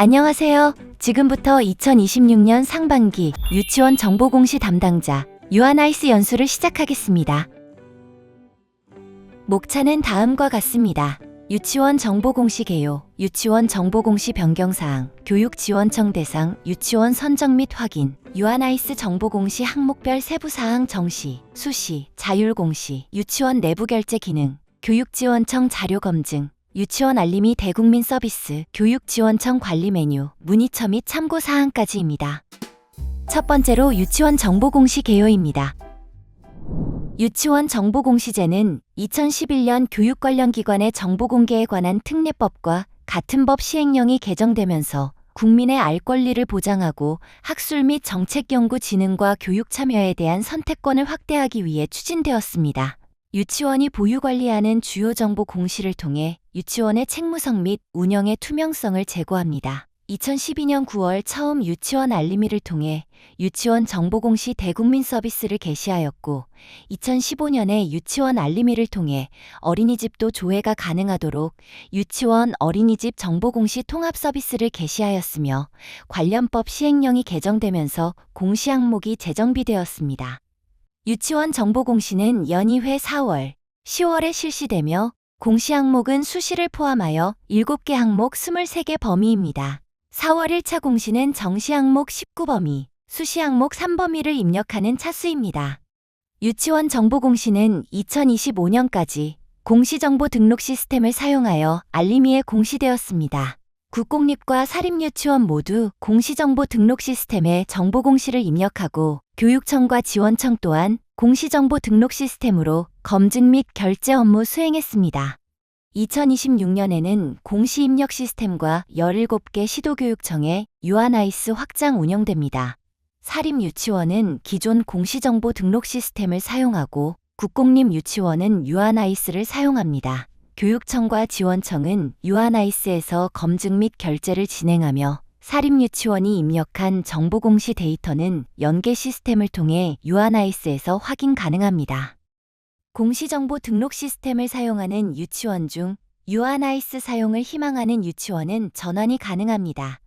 안녕하세요. 지금부터 2026년 상반기 유치원 정보공시 담당자 유아나이스 연수를 시작하겠습니다. 목차는 다음과 같습니다. 유치원 정보공시 개요, 유치원 정보공시 변경사항, 교육지원청 대상, 유치원 선정 및 확인, 유아나이스 정보공시 항목별 세부사항 정시, 수시, 자율공시, 유치원 내부결제 기능, 교육지원청 자료검증, 유치원 알림이 대국민 서비스, 교육지원청 관리 메뉴, 문의처 및 참고사항까지입니다. 첫 번째로 유치원 정보공시 개요입니다. 유치원 정보공시제는 2011년 교육 관련 기관의 정보공개에 관한 특례법과 같은 법 시행령이 개정되면서 국민의 알 권리를 보장하고 학술 및 정책 연구 진흥과 교육 참여에 대한 선택권을 확대하기 위해 추진되었습니다. 유치원이 보유 관리하는 주요 정보 공시를 통해 유치원의 책무성 및 운영의 투명성을 제고합니다. 2012년 9월 처음 유치원 알림이를 통해 유치원 정보공시 대국민 서비스를 개시하였고 2015년에 유치원 알림이를 통해 어린이집도 조회가 가능하도록 유치원 어린이집 정보공시 통합 서비스를 개시하였으며 관련법 시행령이 개정되면서 공시 항목이 재정비되었습니다. 유치원 정보공시는 연이회 4월, 10월에 실시되며 공시 항목은 수시를 포함하여 7개 항목 23개 범위입니다. 4월 1차 공시는 정시 항목 19범위, 수시 항목 3범위를 입력하는 차수입니다. 유치원 정보공시는 2025년까지 공시정보 등록 시스템을 사용하여 알림이에 공시되었습니다. 국공립과 사립유치원 모두 공시정보 등록 시스템에 정보공시를 입력하고 교육청과 지원청 또한 공시정보 등록 시스템으로 검증 및 결제 업무 수행했습니다. 2026년에는 공시 입력 시스템과 17개 시도교육청에 유아나이스 확장 운영됩니다. 사립유치원은 기존 공시정보 등록 시스템을 사용하고 국공립 유치원은 유아나이스를 사용합니다. 교육청과 지원청은 유아나이스에서 검증 및 결제를 진행하며 사립유치원이 입력한 정보공시 데이터는 연계 시스템을 통해 유아나이스에서 확인 가능합니다. 공시정보 등록 시스템을 사용하는 유치원 중 유아나이스 사용을 희망하는 유치원은 전환이 가능합니다.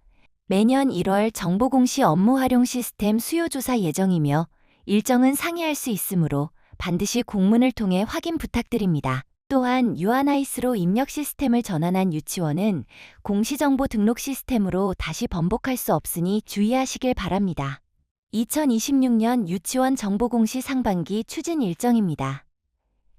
매년 1월 정보공시 업무 활용 시스템 수요조사 예정이며 일정은 상이할 수 있으므로 반드시 공문을 통해 확인 부탁드립니다. 또한 유아나이스로 입력 시스템을 전환한 유치원은 공시정보 등록 시스템으로 다시 번복할 수 없으니 주의하시길 바랍니다. 2026년 유치원 정보공시 상반기 추진 일정입니다.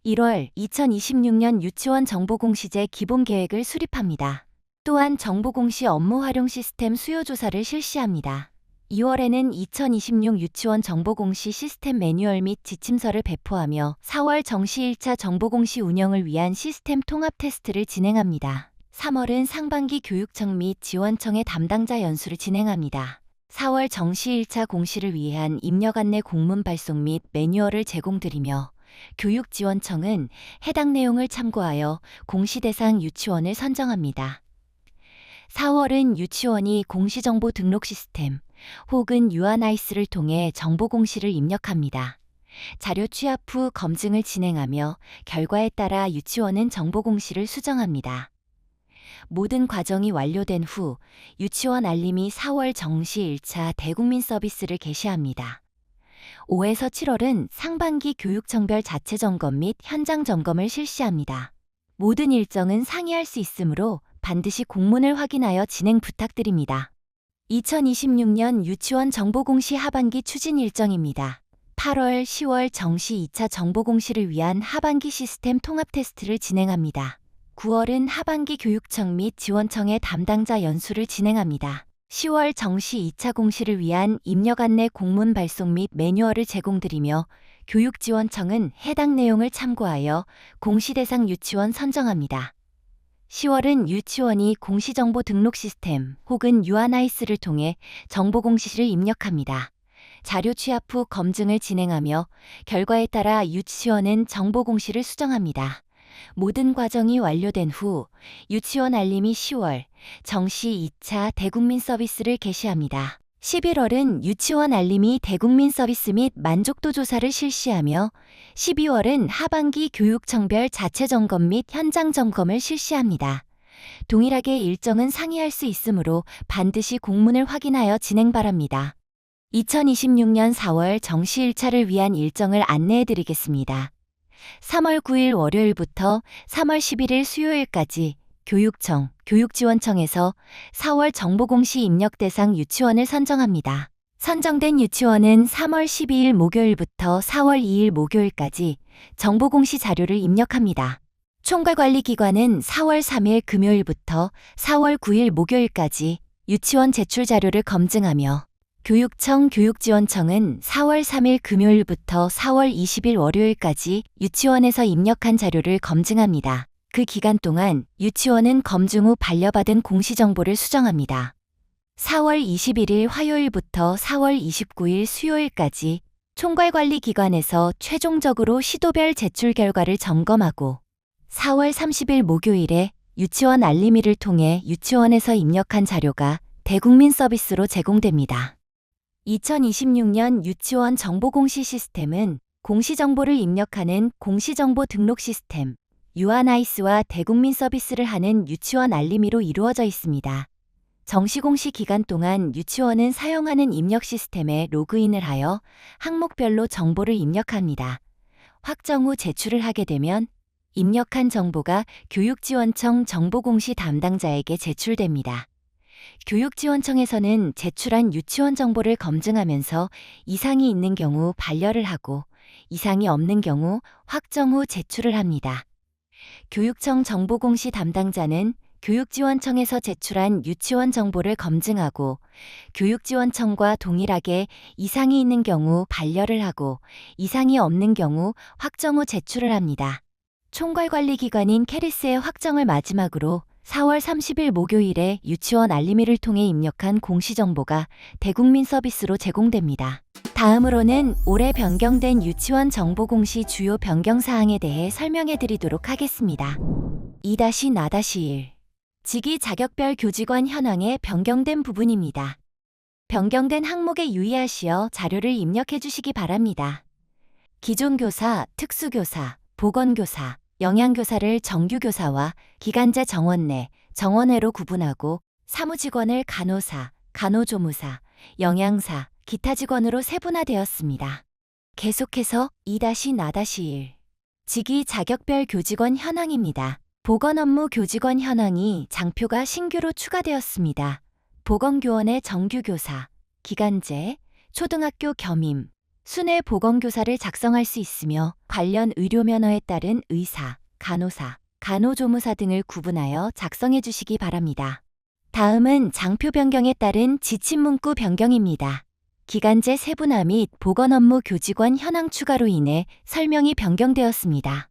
1월 2026년 유치원 정보공시제 기본계획을 수립합니다. 또한 정보공시 업무 활용 시스템 수요조사를 실시합니다. 2월에는 2026 유치원 정보공시 시스템 매뉴얼 및 지침서를 배포하며 4월 정시 1차 정보공시 운영을 위한 시스템 통합 테스트를 진행합니다. 3월은 상반기 교육청 및 지원청의 담당자 연수를 진행합니다. 4월 정시 1차 공시를 위한 입력 안내 공문 발송 및 매뉴얼을 제공드리며 교육지원청은 해당 내용을 참고하여 공시 대상 유치원을 선정합니다. 4월은 유치원이 공시정보 등록 시스템 혹은 유아나이스를 통해 정보공시를 입력합니다. 자료 취합 후 검증을 진행하며 결과에 따라 유치원은 정보공시를 수정합니다. 모든 과정이 완료된 후 유치원 알림이 4월 정시 1차 대국민 서비스를 개시합니다. 5에서 7월은 상반기 교육청별 자체 점검 및 현장 점검을 실시합니다. 모든 일정은 상이할 수 있으므로 반드시 공문을 확인하여 진행 부탁드립니다. 2026년 유치원 정보공시 하반기 추진 일정입니다. 8월, 10월 정시 2차 정보공시를 위한 하반기 시스템 통합 테스트를 진행합니다. 9월은 하반기 교육청 및 지원청의 담당자 연수를 진행합니다. 10월 정시 2차 공시를 위한 입력 안내 공문 발송 및 매뉴얼을 제공드리며 교육지원청은 해당 내용을 참고하여 공시 대상 유치원 선정합니다. 10월은 유치원이 공시정보 등록 시스템 혹은 유아나이스를 통해 정보공시를 입력합니다. 자료 취합 후 검증을 진행하며 결과에 따라 유치원은 정보공시를 수정합니다. 모든 과정이 완료된 후 유치원 알림이 10월 정시 2차 대국민 서비스를 개시합니다. 11월은 유치원 알림이 대국민 서비스 및 만족도 조사를 실시하며 12월은 하반기 교육청별 자체 점검 및 현장 점검을 실시합니다. 동일하게 일정은 상이할 수 있으므로 반드시 공문을 확인하여 진행 바랍니다. 2026년 4월 정시 1차를 위한 일정을 안내해 드리겠습니다. 3월 9일 월요일부터 3월 11일 수요일까지 교육청, 교육지원청에서 4월 정보공시 입력 대상 유치원을 선정합니다. 선정된 유치원은 3월 12일 목요일부터 4월 2일 목요일까지 정보공시 자료를 입력합니다. 총괄관리기관은 4월 3일 금요일부터 4월 9일 목요일까지 유치원 제출 자료를 검증하며 교육청, 교육지원청은 4월 3일 금요일부터 4월 20일 월요일까지 유치원에서 입력한 자료를 검증합니다. 그 기간 동안 유치원은 검증 후 반려받은 공시정보를 수정합니다. 4월 21일 화요일부터 4월 29일 수요일까지 총괄관리기관에서 최종적으로 시도별 제출 결과를 점검하고 4월 30일 목요일에 유치원 알림이를 통해 유치원에서 입력한 자료가 대국민 서비스로 제공됩니다. 2026년 유치원 정보공시 시스템은 공시정보를 입력하는 공시정보 등록 시스템, 유아나이스와 대국민 서비스를 하는 유치원 알림이로 이루어져 있습니다. 정시공시 기간 동안 유치원은 사용하는 입력 시스템에 로그인을 하여 항목별로 정보를 입력합니다. 확정 후 제출을 하게 되면 입력한 정보가 교육지원청 정보공시 담당자에게 제출됩니다. 교육지원청에서는 제출한 유치원 정보를 검증하면서 이상이 있는 경우 반려를 하고 이상이 없는 경우 확정 후 제출을 합니다. 교육청 정보공시 담당자는 교육지원청에서 제출한 유치원 정보를 검증하고 교육지원청과 동일하게 이상이 있는 경우 반려를 하고 이상이 없는 경우 확정 후 제출을 합니다. 총괄관리기관인 캐리스의 확정을 마지막으로 4월 30일 목요일에 유치원 알림이를 통해 입력한 공시정보가 대국민 서비스로 제공됩니다. 다음으로는 올해 변경된 유치원 정보공시 주요 변경사항에 대해 설명해 드리도록 하겠습니다. 2-나-1 직위 자격별 교직원 현황에 변경된 부분입니다. 변경된 항목에 유의하시어 자료를 입력해 주시기 바랍니다. 기존 교사, 특수교사, 보건교사, 영양교사를 정규교사와 기간제 정원내, 정원외로 구분하고 사무직원을 간호사, 간호조무사, 영양사, 기타 직원으로 세분화되었습니다. 계속해서 2-나-1 직위 자격별 교직원 현황입니다. 보건업무 교직원 현황이 장표가 신규로 추가되었습니다. 보건교원의 정규교사, 기간제, 초등학교 겸임, 순회 보건교사를 작성할 수 있으며 관련 의료면허에 따른 의사, 간호사, 간호조무사 등을 구분하여 작성해 주시기 바랍니다. 다음은 장표 변경에 따른 지침문구 변경입니다. 기간제 세분화 및 보건업무 교직원 현황 추가로 인해 설명이 변경되었습니다.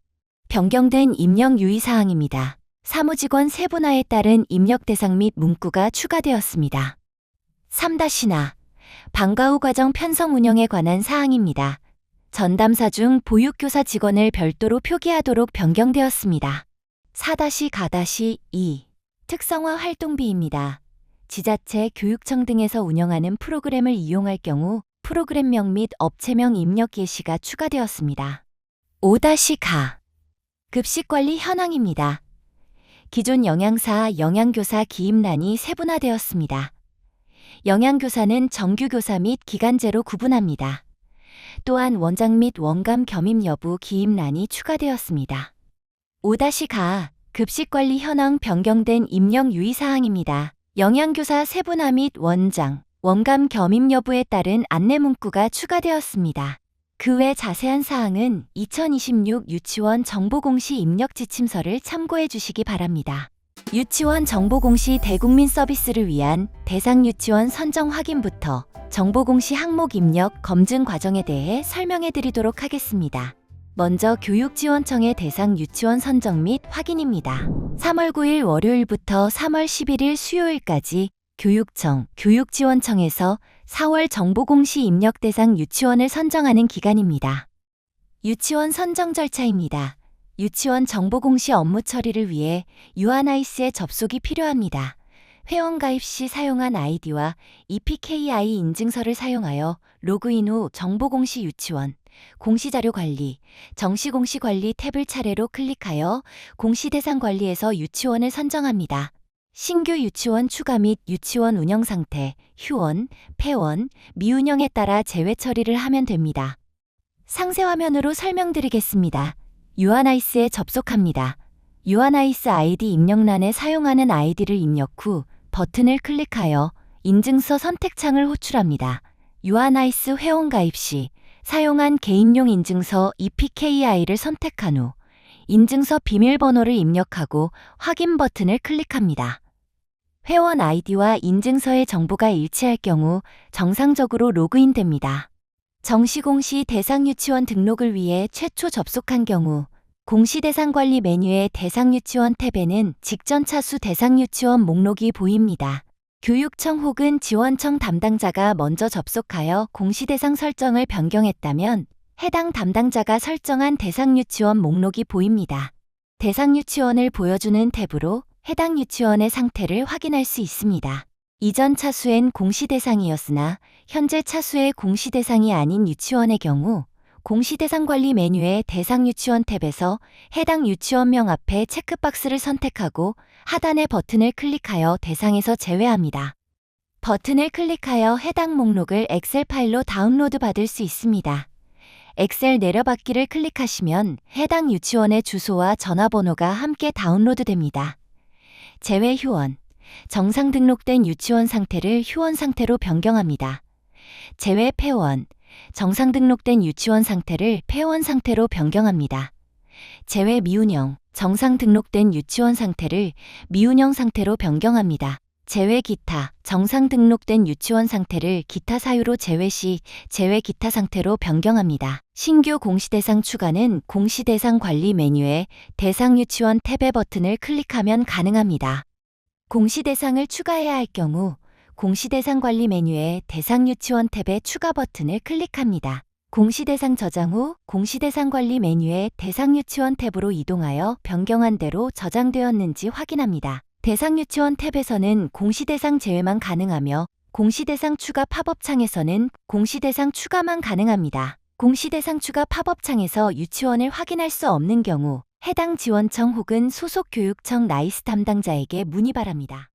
변경된 입력 유의사항입니다. 사무직원 세분화에 따른 입력 대상 및 문구가 추가되었습니다. 3-나 방과 후 과정 편성 운영에 관한 사항입니다. 전담사 중 보육교사 직원을 별도로 표기하도록 변경되었습니다. 4-가-2 특성화 활동비입니다. 지자체, 교육청 등에서 운영하는 프로그램을 이용할 경우 프로그램명 및 업체명 입력 예시가 추가되었습니다. 5-가 급식관리 현황입니다. 기존 영양사, 영양교사 기입란이 세분화되었습니다. 영양교사는 정규교사 및 기간제로 구분합니다. 또한 원장 및 원감 겸임 여부 기입란이 추가되었습니다. 5-가 급식관리 현황 변경된 입력 유의사항입니다. 영양교사 세분화 및 원장, 원감 겸임 여부에 따른 안내 문구가 추가되었습니다. 그 외 자세한 사항은 2026 유치원 정보공시 입력 지침서를 참고해 주시기 바랍니다. 유치원 정보공시 대국민 서비스를 위한 대상 유치원 선정 확인부터 정보공시 항목 입력 검증 과정에 대해 설명해 드리도록 하겠습니다. 먼저 교육지원청의 대상 유치원 선정 및 확인입니다. 3월 9일 월요일부터 3월 11일 수요일까지 교육청, 교육지원청에서 4월 정보공시 입력 대상 유치원을 선정하는 기간입니다. 유치원 선정 절차입니다. 유치원 정보공시 업무 처리를 위해 유아나이스에 접속이 필요합니다. 회원 가입 시 사용한 아이디와 EPKI 인증서를 사용하여 로그인 후 정보공시 유치원, 공시자료 관리, 정시공시 관리 탭을 차례로 클릭하여 공시 대상 관리에서 유치원을 선정합니다. 신규 유치원 추가 및 유치원 운영 상태, 휴원, 폐원, 미운영에 따라 제외 처리를 하면 됩니다. 상세 화면으로 설명드리겠습니다. 유아나이스에 접속합니다. 유아나이스 아이디 입력란에 사용하는 아이디를 입력 후 버튼을 클릭하여 인증서 선택창을 호출합니다. 유아나이스 회원 가입 시 사용한 개인용 인증서 EPKI를 선택한 후 인증서 비밀번호를 입력하고 확인 버튼을 클릭합니다. 회원 아이디와 인증서의 정보가 일치할 경우 정상적으로 로그인됩니다. 정시공시 대상 유치원 등록을 위해 최초 접속한 경우 공시 대상 관리 메뉴의 대상 유치원 탭에는 직전 차수 대상 유치원 목록이 보입니다. 교육청 혹은 지원청 담당자가 먼저 접속하여 공시 대상 설정을 변경했다면 해당 담당자가 설정한 대상 유치원 목록이 보입니다. 대상 유치원을 보여주는 탭으로 해당 유치원의 상태를 확인할 수 있습니다. 이전 차수엔 공시 대상이었으나 현재 차수의 공시 대상이 아닌 유치원의 경우 공시 대상 관리 메뉴의 대상 유치원 탭에서 해당 유치원명 앞에 체크박스를 선택하고 하단의 버튼을 클릭하여 대상에서 제외합니다. 버튼을 클릭하여 해당 목록을 엑셀 파일로 다운로드 받을 수 있습니다. 엑셀 내려받기를 클릭하시면 해당 유치원의 주소와 전화번호가 함께 다운로드됩니다. 제외 휴원, 정상 등록된 유치원 상태를 휴원 상태로 변경합니다. 제외 폐원, 정상 등록된 유치원 상태를 폐원 상태로 변경합니다. 제외 미운영, 정상 등록된 유치원 상태를 미운영 상태로 변경합니다. 제외 기타, 정상 등록된 유치원 상태를 기타 사유로 제외 시 제외 기타 상태로 변경합니다. 신규 공시대상 추가는 공시대상 관리 메뉴에 대상 유치원 탭의 버튼을 클릭하면 가능합니다. 공시대상을 추가해야 할 경우 공시대상 관리 메뉴에 대상 유치원 탭의 추가 버튼을 클릭합니다. 공시대상 저장 후 공시대상 관리 메뉴에 대상 유치원 탭으로 이동하여 변경한 대로 저장되었는지 확인합니다. 대상 유치원 탭에서는 공시대상 제외만 가능하며 공시대상 추가 팝업 창에서는 공시대상 추가만 가능합니다. 공시대상 추가 팝업 창에서 유치원을 확인할 수 없는 경우 해당 지원청 혹은 소속 교육청 나이스 담당자에게 문의 바랍니다.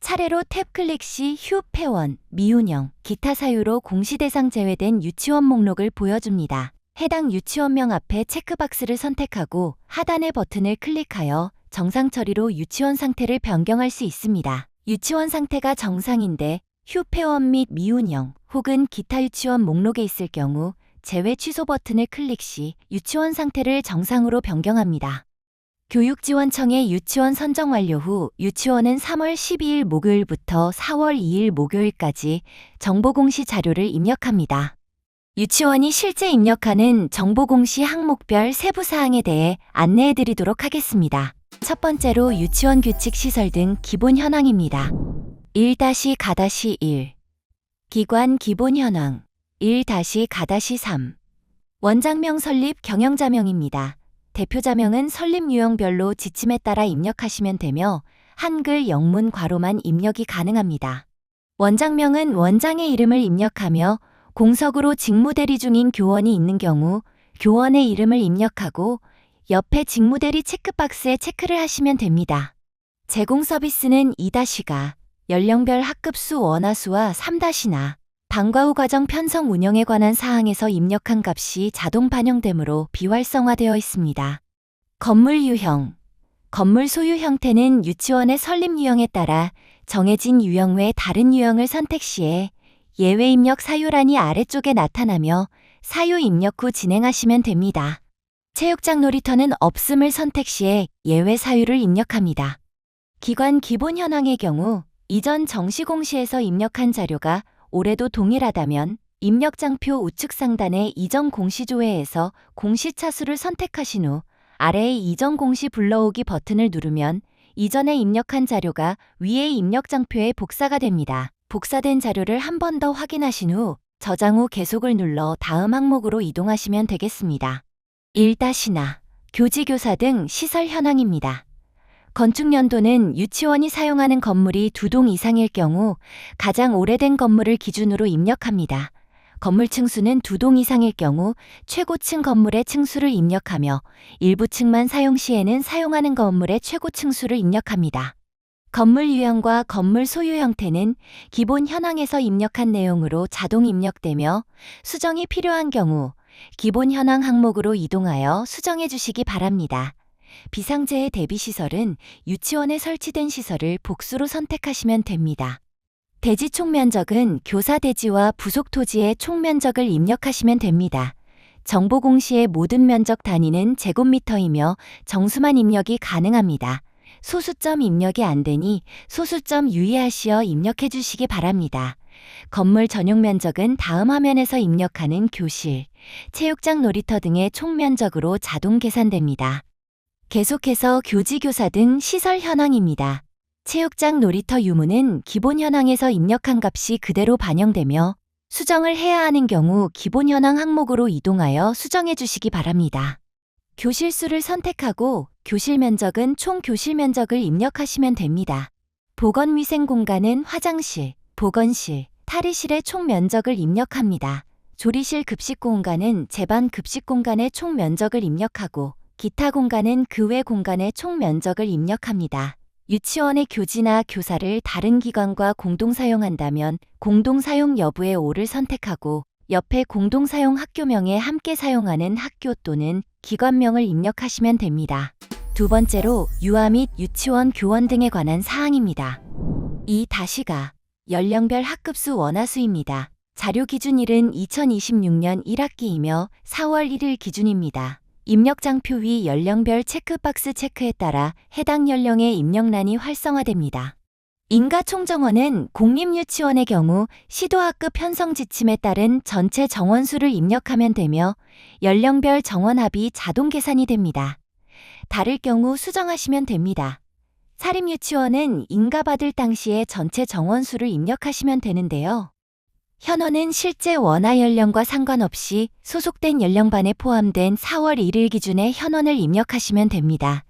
차례로 탭 클릭 시 휴, 폐원, 미운영, 기타 사유로 공시대상 제외된 유치원 목록을 보여줍니다. 해당 유치원명 앞에 체크박스를 선택하고 하단의 버튼을 클릭하여 정상 처리로 유치원 상태를 변경할 수 있습니다. 유치원 상태가 정상인데 휴, 폐원 및 미운영 혹은 기타 유치원 목록에 있을 경우 제외 취소 버튼을 클릭 시 유치원 상태를 정상으로 변경합니다. 교육지원청의 유치원 선정 완료 후 유치원은 3월 12일 목요일부터 4월 2일 목요일까지 정보공시 자료를 입력합니다. 유치원이 실제 입력하는 정보공시 항목별 세부사항에 대해 안내해드리도록 하겠습니다. 첫 번째로 유치원 규칙 시설 등 기본 현황입니다. 1-가-1 기관 기본 현황 1-가-3 원장명 설립 경영자명입니다. 대표자명은 설립 유형별로 지침에 따라 입력하시면 되며 한글 영문 괄호만 입력이 가능합니다. 원장명은 원장의 이름을 입력하며 공석으로 직무대리 중인 교원이 있는 경우 교원의 이름을 입력하고 옆에 직무대리 체크박스에 체크를 하시면 됩니다. 제공 서비스는 2-가, 연령별 학급수 원화수와 3-나, 방과 후 과정 편성 운영에 관한 사항에서 입력한 값이 자동 반영되므로 비활성화되어 있습니다. 건물 유형, 건물 소유 형태는 유치원의 설립 유형에 따라 정해진 유형 외 다른 유형을 선택 시에 예외 입력 사유란이 아래쪽에 나타나며 사유 입력 후 진행하시면 됩니다. 체육장 놀이터는 없음을 선택 시에 예외 사유를 입력합니다. 기관 기본 현황의 경우 이전 정시공시에서 입력한 자료가 올해도 동일하다면 입력장표 우측 상단의 이전 공시조회에서 공시차수를 선택하신 후 아래의 이전 공시 불러오기 버튼을 누르면 이전에 입력한 자료가 위의 입력장표에 복사가 됩니다. 복사된 자료를 한 번 더 확인하신 후 저장 후 계속을 눌러 다음 항목으로 이동하시면 되겠습니다. 1-나 교지교사 등 시설 현황입니다. 건축연도는 유치원이 사용하는 건물이 2동 이상일 경우 가장 오래된 건물을 기준으로 입력합니다. 건물 층수는 2동 이상일 경우 최고층 건물의 층수를 입력하며 일부 층만 사용 시에는 사용하는 건물의 최고 층수를 입력합니다. 건물 유형과 건물 소유 형태는 기본 현황에서 입력한 내용으로 자동 입력되며 수정이 필요한 경우 기본 현황 항목으로 이동하여 수정해 주시기 바랍니다. 비상재해 대비 시설은 유치원에 설치된 시설을 복수로 선택하시면 됩니다. 대지 총면적은 교사 대지와 부속 토지의 총면적을 입력하시면 됩니다. 정보 공시의 모든 면적 단위는 제곱미터이며 정수만 입력이 가능합니다. 소수점 입력이 안 되니 소수점 유의하시어 입력해 주시기 바랍니다. 건물 전용 면적은 다음 화면에서 입력하는 교실, 체육장, 놀이터 등의 총면적으로 자동 계산됩니다. 계속해서 교지, 교사 등 시설 현황입니다. 체육장, 놀이터 유무는 기본 현황에서 입력한 값이 그대로 반영되며 수정을 해야 하는 경우 기본 현황 항목으로 이동하여 수정해 주시기 바랍니다. 교실 수를 선택하고 교실 면적은 총 교실 면적을 입력하시면 됩니다. 보건위생 공간은 화장실, 보건실, 탈의실의 총 면적을 입력합니다. 조리실, 급식 공간은 제반 급식 공간의 총 면적을 입력하고 기타 공간은 그 외 공간의 총 면적을 입력합니다. 유치원의 교지나 교사를 다른 기관과 공동 사용한다면 공동 사용 여부의 5를 선택하고 옆에 공동 사용 학교명에 함께 사용하는 학교 또는 기관명을 입력하시면 됩니다. 두 번째로 유아 및 유치원 교원 등에 관한 사항입니다. 2-가 연령별 학급수 원화수입니다. 자료 기준일은 2026년 1학기이며 4월 1일 기준입니다. 입력장표 위 연령별 체크박스 체크에 따라 해당 연령의 입력란이 활성화됩니다. 인가총정원은 공립유치원의 경우 시도학급 편성 지침에 따른 전체 정원수를 입력하면 되며 연령별 정원 합이 자동 계산이 됩니다. 다를 경우 수정하시면 됩니다. 사립유치원은 인가받을 당시에 전체 정원수를 입력하시면 되는데요. 현원은 실제 원화 연령과 상관없이 소속된 연령반에 포함된 4월 1일 기준의 현원을 입력하시면 됩니다.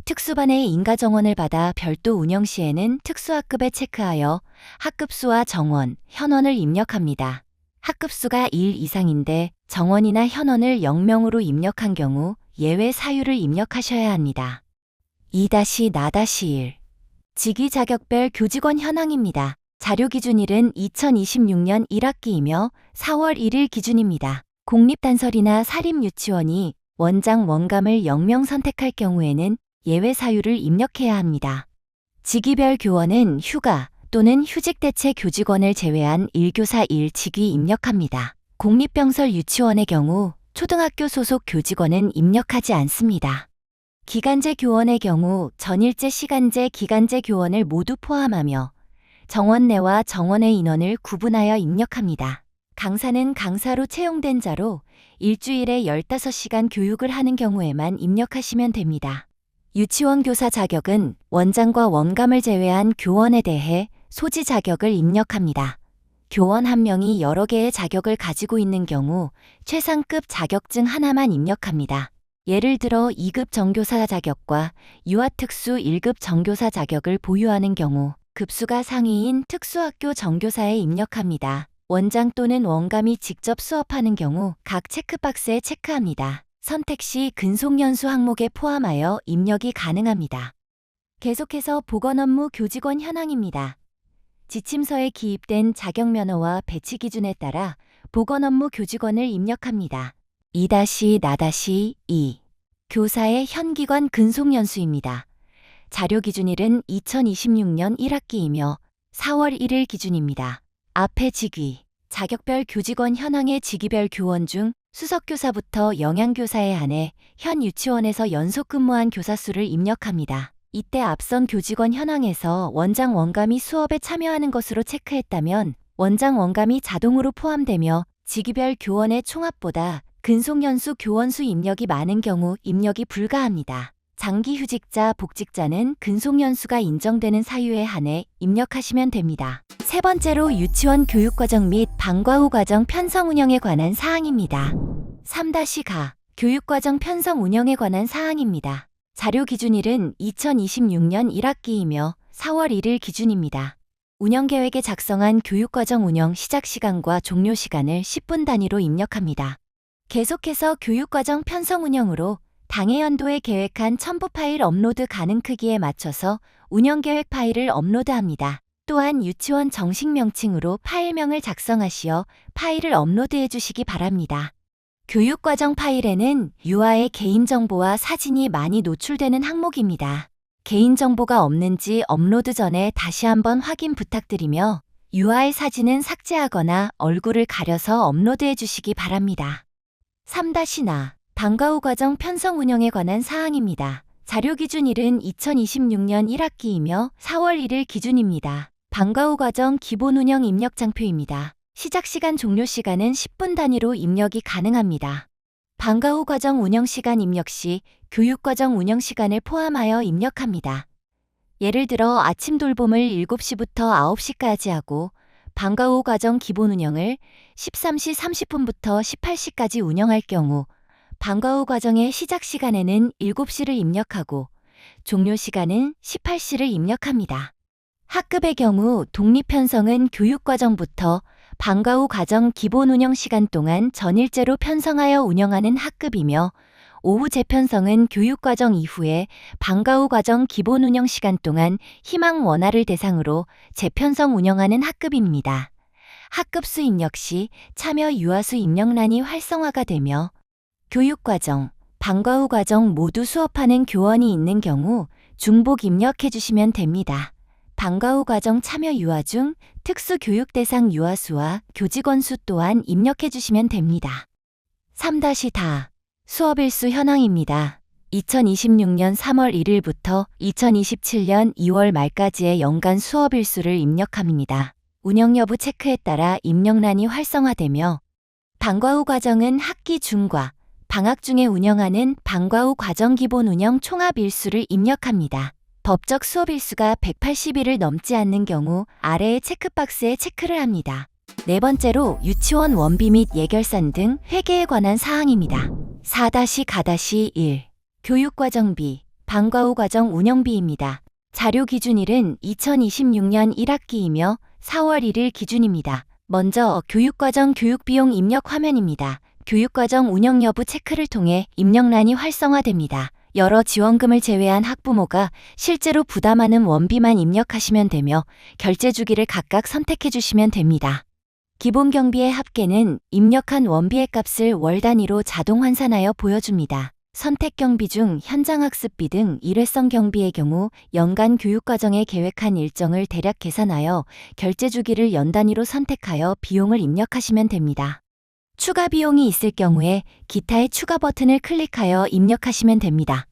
특수반의 인가 정원을 받아 별도 운영 시에는 특수학급에 체크하여 학급수와 정원, 현원을 입력합니다. 학급수가 1 이상인데 정원이나 현원을 0명으로 입력한 경우 예외 사유를 입력하셔야 합니다. 2-나-1 직위 자격별 교직원 현황입니다. 자료 기준일은 2026년 1학기이며 4월 1일 기준입니다. 공립단설이나 사립유치원이 원장, 원감을 0명 선택할 경우에는 예외 사유를 입력해야 합니다. 직위별 교원은 휴가 또는 휴직 대체 교직원을 제외한 1교사 1직위 입력합니다. 공립병설 유치원의 경우 초등학교 소속 교직원은 입력하지 않습니다. 기간제 교원의 경우 전일제, 시간제, 기간제 교원을 모두 포함하며 정원 내와 정원의 인원을 구분하여 입력합니다. 강사는 강사로 채용된 자로 일주일에 15시간 교육을 하는 경우에만 입력하시면 됩니다. 유치원 교사 자격은 원장과 원감을 제외한 교원에 대해 소지 자격을 입력합니다. 교원 한 명이 여러 개의 자격을 가지고 있는 경우 최상급 자격증 하나만 입력합니다. 예를 들어 2급 정교사 자격과 유아특수 1급 정교사 자격을 보유하는 경우 급수가 상위인 특수학교 정교사에 입력합니다. 원장 또는 원감이 직접 수업하는 경우 각 체크박스에 체크합니다. 선택 시 근속연수 항목에 포함하여 입력이 가능합니다. 계속해서 보건업무 교직원 현황입니다. 지침서에 기입된 자격면허와 배치 기준에 따라 보건업무 교직원을 입력합니다. 2-나-2 교사의 현기관 근속연수입니다. 자료 기준일은 2026년 1학기이며 4월 1일 기준입니다. 앞에 직위, 자격별 교직원 현황의 직위별 교원 중 수석교사부터 영양교사에 한해 현 유치원에서 연속 근무한 교사 수를 입력합니다. 이때 앞선 교직원 현황에서 원장, 원감이 수업에 참여하는 것으로 체크했다면 원장, 원감이 자동으로 포함되며 직위별 교원의 총합보다 근속연수 교원수 입력이 많은 경우 입력이 불가합니다. 장기휴직자, 복직자는 근속연수가 인정되는 사유에 한해 입력하시면 됩니다. 세 번째로 유치원 교육과정 및 방과 후 과정 편성 운영에 관한 사항입니다. 3-가 교육과정 편성 운영에 관한 사항입니다. 자료 기준일은 2026년 1학기이며 4월 1일 기준입니다. 운영계획에 작성한 교육과정 운영 시작 시간과 종료 시간을 10분 단위로 입력합니다. 계속해서 교육과정 편성 운영으로 당해 연도에 계획한 첨부 파일 업로드 가능 크기에 맞춰서 운영계획 파일을 업로드합니다. 또한 유치원 정식 명칭으로 파일명을 작성하시어 파일을 업로드해 주시기 바랍니다. 교육과정 파일에는 유아의 개인정보와 사진이 많이 노출되는 항목입니다. 개인정보가 없는지 업로드 전에 다시 한번 확인 부탁드리며 유아의 사진은 삭제하거나 얼굴을 가려서 업로드해 주시기 바랍니다. 3-나 방과 후 과정 편성 운영에 관한 사항입니다. 자료 기준일은 2026년 1학기이며 4월 1일 기준입니다. 방과 후 과정 기본 운영 입력 장표입니다. 시작 시간 종료 시간은 10분 단위로 입력이 가능합니다. 방과 후 과정 운영 시간 입력 시 교육과정 운영 시간을 포함하여 입력합니다. 예를 들어 아침 돌봄을 7시부터 9시까지 하고 방과 후 과정 기본 운영을 13시 30분부터 18시까지 운영할 경우 방과 후 과정의 시작 시간에는 7시를 입력하고 종료 시간은 18시를 입력합니다. 학급의 경우 독립 편성은 교육과정부터 방과 후 과정 기본 운영 시간 동안 전일제로 편성하여 운영하는 학급이며 오후 재편성은 교육과정 이후에 방과 후 과정 기본 운영 시간 동안 희망 원활을 대상으로 재편성 운영하는 학급입니다. 학급수 입력 시 참여 유아수 입력란이 활성화가 되며 교육과정, 방과 후 과정 모두 수업하는 교원이 있는 경우 중복 입력해 주시면 됩니다. 방과 후 과정 참여 유아 중 특수 교육 대상 유아 수와 교직원 수 또한 입력해 주시면 됩니다. 3-다 수업일수 현황입니다. 2026년 3월 1일부터 2027년 2월 말까지의 연간 수업일수를 입력합니다. 운영 여부 체크에 따라 입력란이 활성화되며 방과 후 과정은 학기 중과 방학 중에 운영하는 방과 후 과정 기본 운영 총합 일수를 입력합니다. 법적 수업 일수가 180일을 넘지 않는 경우 아래의 체크박스에 체크를 합니다. 네 번째로 유치원 원비 및 예결산 등 회계에 관한 사항입니다. 4-가-1 교육과정비, 방과 후 과정 운영비입니다. 자료 기준일은 2026년 1학기이며 4월 1일 기준입니다. 먼저 교육과정 교육비용 입력 화면입니다. 교육과정 운영 여부 체크를 통해 입력란이 활성화됩니다. 여러 지원금을 제외한 학부모가 실제로 부담하는 원비만 입력하시면 되며 결제 주기를 각각 선택해 주시면 됩니다. 기본 경비의 합계는 입력한 원비의 값을 월 단위로 자동 환산하여 보여줍니다. 선택 경비 중 현장 학습비 등 일회성 경비의 경우 연간 교육과정에 계획한 일정을 대략 계산하여 결제 주기를 연 단위로 선택하여 비용을 입력하시면 됩니다. 추가 비용이 있을 경우에 기타의 추가 버튼을 클릭하여 입력하시면 됩니다.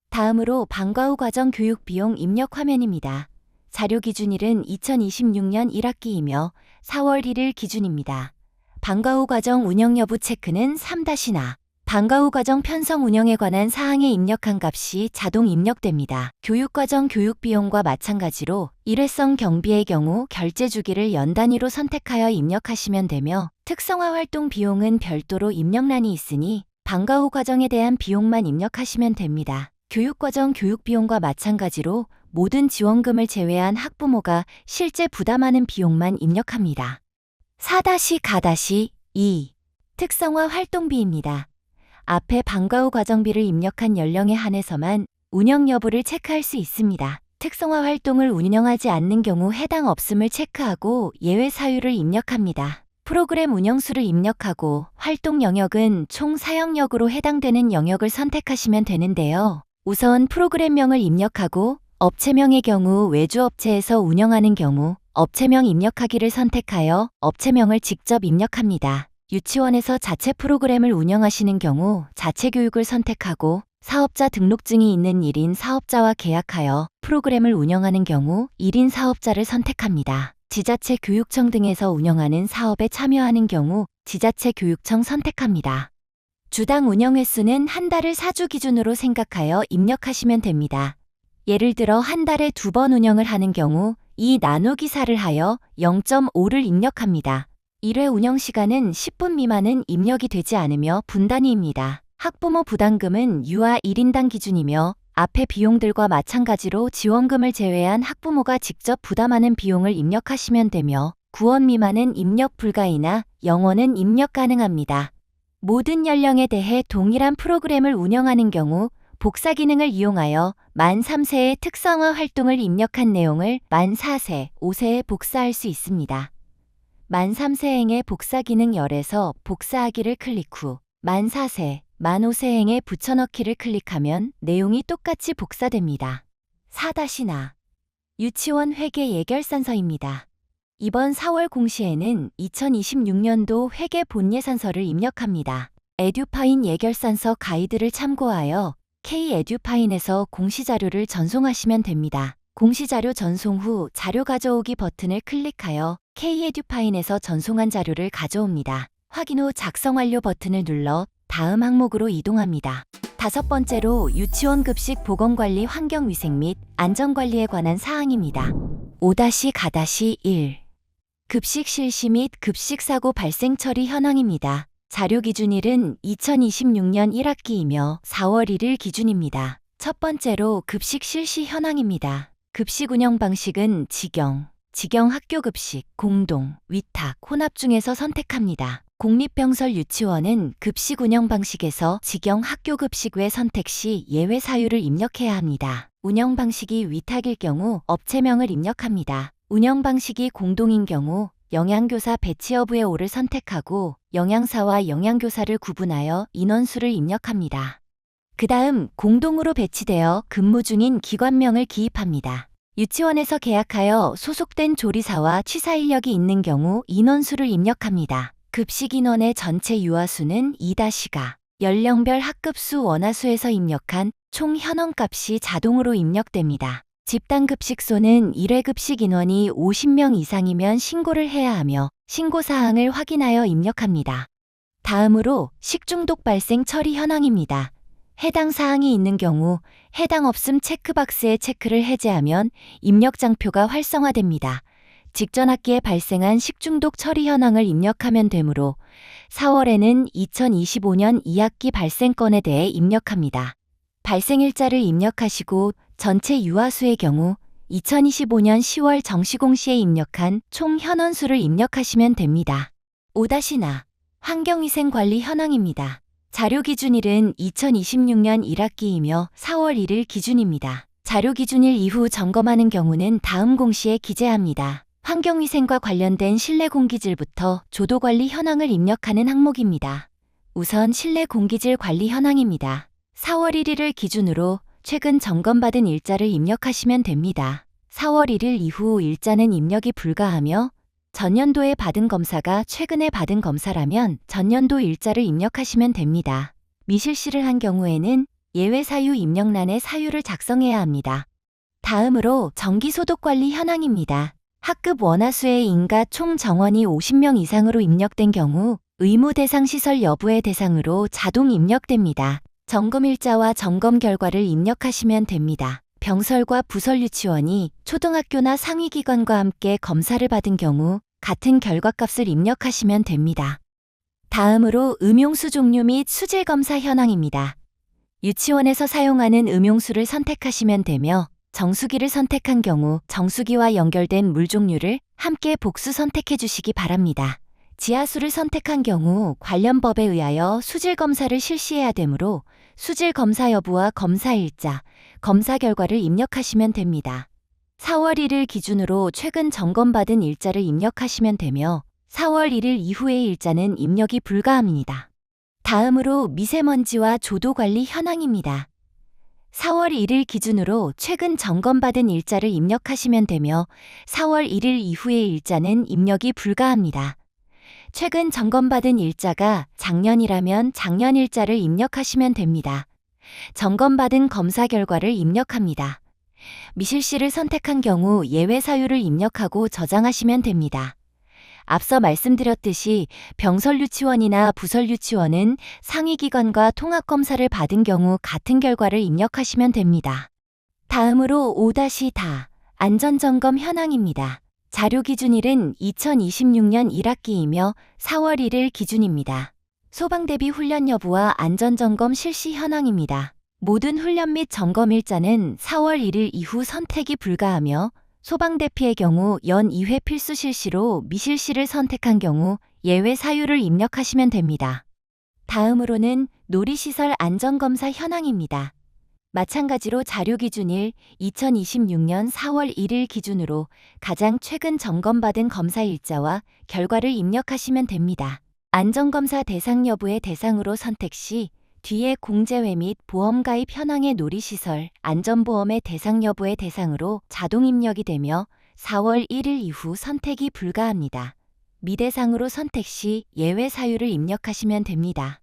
다음으로 방과 후 과정 교육 비용 입력 화면입니다. 자료 기준일은 2026년 1학기이며 4월 1일 기준입니다. 방과 후 과정 운영 여부 체크는 3-나 방과 후 과정 편성 운영에 관한 사항에 입력한 값이 자동 입력됩니다. 교육과정 교육비용과 마찬가지로 일회성 경비의 경우 결제 주기를 연 단위로 선택하여 입력하시면 되며 특성화 활동 비용은 별도로 입력란이 있으니 방과 후 과정에 대한 비용만 입력하시면 됩니다. 교육과정 교육비용과 마찬가지로 모든 지원금을 제외한 학부모가 실제 부담하는 비용만 입력합니다. 4-가-2 특성화 활동비입니다. 앞에 방과 후 과정비를 입력한 연령에 한해서만 운영 여부를 체크할 수 있습니다. 특성화 활동을 운영하지 않는 경우 해당 없음을 체크하고 예외 사유를 입력합니다. 프로그램 운영수를 입력하고 활동 영역은 총 사용력으로 해당되는 영역을 선택하시면 되는데요. 우선 프로그램명을 입력하고 업체명의 경우 외주업체에서 운영하는 경우 업체명 입력하기를 선택하여 업체명을 직접 입력합니다. 유치원에서 자체 프로그램을 운영하시는 경우 자체 교육을 선택하고 사업자 등록증이 있는 1인 사업자와 계약하여 프로그램을 운영하는 경우 1인 사업자를 선택합니다. 지자체 교육청 등에서 운영하는 사업에 참여하는 경우 지자체 교육청 선택합니다. 주당 운영 횟수는 한 달을 4주 기준으로 생각하여 입력하시면 됩니다. 예를 들어 한 달에 2번 운영을 하는 경우 2 나누기 4를 하여 0.5를 입력합니다. 1회 운영 시간은 10분 미만은 입력이 되지 않으며 분단위입니다. 학부모 부담금은 유아 1인당 기준이며 앞의 비용들과 마찬가지로 지원금을 제외한 학부모가 직접 부담하는 비용을 입력하시면 되며 9원 미만은 입력 불가이나 0원은 입력 가능합니다. 모든 연령에 대해 동일한 프로그램을 운영하는 경우 복사 기능을 이용하여 만 3세의 특성화 활동을 입력한 내용을 만 4세, 5세에 복사할 수 있습니다. 만 3세행의 복사 기능 열에서 복사하기를 클릭 후 만 4세, 만 5세행의 붙여넣기를 클릭하면 내용이 똑같이 복사됩니다. 4-나 유치원 회계 예결산서입니다. 이번 4월 공시에는 2026년도 회계 본예산서를 입력합니다. 에듀파인 예결산서 가이드를 참고하여 K-에듀파인에서 공시자료를 전송하시면 됩니다. 공시자료 전송 후 자료 가져오기 버튼을 클릭하여 K-에듀파인에서 전송한 자료를 가져옵니다. 확인 후 작성 완료 버튼을 눌러 다음 항목으로 이동합니다. 5번째로 유치원 급식 보건관리 환경위생 및 안전관리에 관한 사항입니다. 5-가-1 급식 실시 및 급식 사고 발생 처리 현황입니다. 자료 기준일은 2026년 1학기이며 4월 1일 기준입니다. 첫 번째로 급식 실시 현황입니다. 급식 운영 방식은 직영 학교 급식, 공동, 위탁, 혼합 중에서 선택합니다. 공립병설 유치원은 급식 운영 방식에서 직영 학교 급식 외 선택 시 예외 사유를 입력해야 합니다. 운영 방식이 위탁일 경우 업체명을 입력합니다. 운영 방식이 공동인 경우 영양교사 배치 여부의 오를 선택하고 영양사와 영양교사를 구분하여 인원수를 입력합니다. 그 다음 공동으로 배치되어 근무 중인 기관명을 기입합니다. 유치원에서 계약하여 소속된 조리사와 취사 인력이 있는 경우 인원수를 입력합니다. 급식 인원의 전체 유아수는 2-가 연령별 학급수 원화수에서 입력한 총 현원값이 자동으로 입력됩니다. 집단급식소는 1회 급식 인원이 50명 이상이면 신고를 해야 하며 신고사항을 확인하여 입력합니다. 다음으로 식중독 발생 처리 현황입니다. 해당 사항이 있는 경우 해당 없음 체크박스에 체크를 해제하면 입력장표가 활성화됩니다. 직전 학기에 발생한 식중독 처리 현황을 입력하면 되므로 4월에는 2025년 2학기 발생건에 대해 입력합니다. 발생일자를 입력하시고 전체 유아수의 경우 2025년 10월 정시공시에 입력한 총 현원수를 입력하시면 됩니다. 5-나 환경위생관리 현황입니다. 자료 기준일은 2026년 1학기이며 4월 1일 기준입니다. 자료 기준일 이후 점검하는 경우는 다음 공시에 기재합니다. 환경위생과 관련된 실내 공기질부터 조도관리 현황을 입력하는 항목입니다. 우선 실내 공기질 관리 현황입니다. 4월 1일을 기준으로 최근 점검받은 일자를 입력하시면 됩니다. 4월 1일 이후 일자는 입력이 불가하며 전년도에 받은 검사가 최근에 받은 검사라면 전년도 일자를 입력하시면 됩니다. 미실시를 한 경우에는 예외 사유 입력란에 사유를 작성해야 합니다. 다음으로 정기소독관리 현황입니다. 학급 원화수의 인가 총 정원이 50명 이상으로 입력된 경우 의무 대상 시설 여부의 대상으로 자동 입력됩니다. 점검일자와 점검 결과를 입력하시면 됩니다. 병설과 부설 유치원이 초등학교나 상위기관과 함께 검사를 받은 경우 같은 결과값을 입력하시면 됩니다. 다음으로 음용수 종류 및 수질 검사 현황입니다. 유치원에서 사용하는 음용수를 선택하시면 되며 정수기를 선택한 경우 정수기와 연결된 물 종류를 함께 복수 선택해 주시기 바랍니다. 지하수를 선택한 경우 관련 법에 의하여 수질 검사를 실시해야 되므로 수질 검사 여부와 검사 일자, 검사 결과를 입력하시면 됩니다. 4월 1일 기준으로 최근 점검받은 일자를 입력하시면 되며 4월 1일 이후의 일자는 입력이 불가합니다. 다음으로 미세먼지와 조도관리 현황입니다. 4월 1일 기준으로 최근 점검받은 일자를 입력하시면 되며 4월 1일 이후의 일자는 입력이 불가합니다. 최근 점검받은 일자가 작년이라면 작년 일자를 입력하시면 됩니다. 점검받은 검사 결과를 입력합니다. 미실시를 선택한 경우 예외 사유를 입력하고 저장하시면 됩니다. 앞서 말씀드렸듯이 병설 유치원이나 부설 유치원은 상위기관과 통합검사를 받은 경우 같은 결과를 입력하시면 됩니다. 다음으로 5-다 안전점검 현황입니다. 자료 기준일은 2026년 1학기이며 4월 1일 기준입니다. 소방대비 훈련 여부와 안전점검 실시 현황입니다. 모든 훈련 및 점검 일자는 4월 1일 이후 선택이 불가하며 소방대피의 경우 연 2회 필수 실시로 미실시를 선택한 경우 예외 사유를 입력하시면 됩니다. 다음으로는 놀이시설 안전검사 현황입니다. 마찬가지로 자료기준일 2026년 4월 1일 기준으로 가장 최근 점검받은 검사 일자와 결과를 입력하시면 됩니다. 안전검사 대상 여부의 대상으로 선택 시 뒤에 공제회 및 보험가입 현황의 놀이시설 안전보험의 대상 여부의 대상으로 자동 입력이 되며 4월 1일 이후 선택이 불가합니다. 미대상으로 선택 시 예외 사유를 입력하시면 됩니다.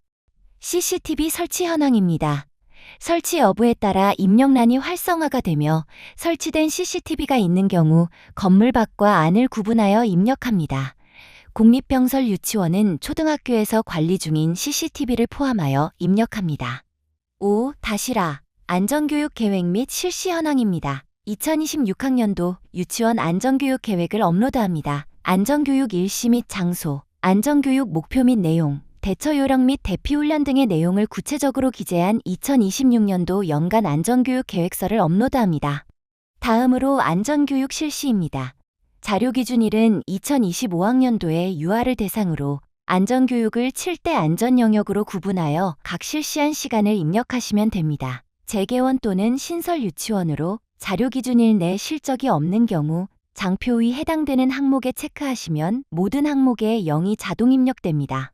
CCTV 설치 현황입니다. 설치 여부에 따라 입력란이 활성화가 되며 설치된 CCTV가 있는 경우 건물 밖과 안을 구분하여 입력합니다. 공립병설 유치원은 초등학교에서 관리 중인 CCTV를 포함하여 입력합니다. 5-라 안전교육 계획 및 실시 현황입니다. 2026학년도 유치원 안전교육 계획을 업로드합니다. 안전교육 일시 및 장소, 안전교육 목표 및 내용, 대처 요령 및 대피 훈련 등의 내용을 구체적으로 기재한 2026년도 연간 안전교육 계획서를 업로드합니다. 다음으로 안전교육 실시입니다. 자료기준일은 2025학년도에 유아를 대상으로 안전교육을 7대 안전영역으로 구분하여 각 실시한 시간을 입력하시면 됩니다. 재개원 또는 신설 유치원으로 자료기준일 내 실적이 없는 경우 장표 위 해당되는 항목에 체크하시면 모든 항목에 0이 자동 입력됩니다.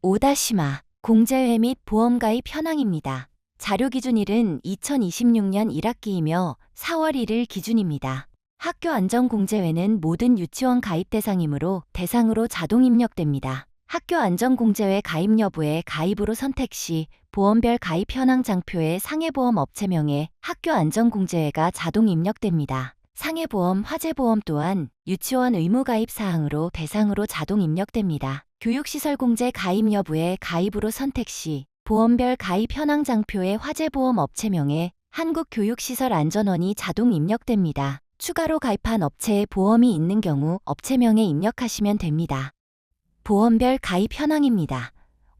5-마 공제회 및 보험가입 현황입니다. 자료기준일은 2026년 1학기이며 4월 1일 기준입니다. 학교안전공제회는 모든 유치원 가입 대상이므로 대상으로 자동 입력됩니다. 학교안전공제회 가입 여부에 가입으로 선택 시 보험별 가입 현황 장표에 상해보험 업체명에 학교안전공제회가 자동 입력됩니다. 상해보험, 화재보험 또한 유치원 의무가입 사항으로 대상으로 자동 입력됩니다. 교육시설공제 가입 여부에 가입으로 선택 시 보험별 가입 현황 장표에 화재보험 업체명에 한국교육시설안전원이 자동 입력됩니다. 추가로 가입한 업체에 보험이 있는 경우 업체명에 입력하시면 됩니다. 보험별 가입 현황입니다.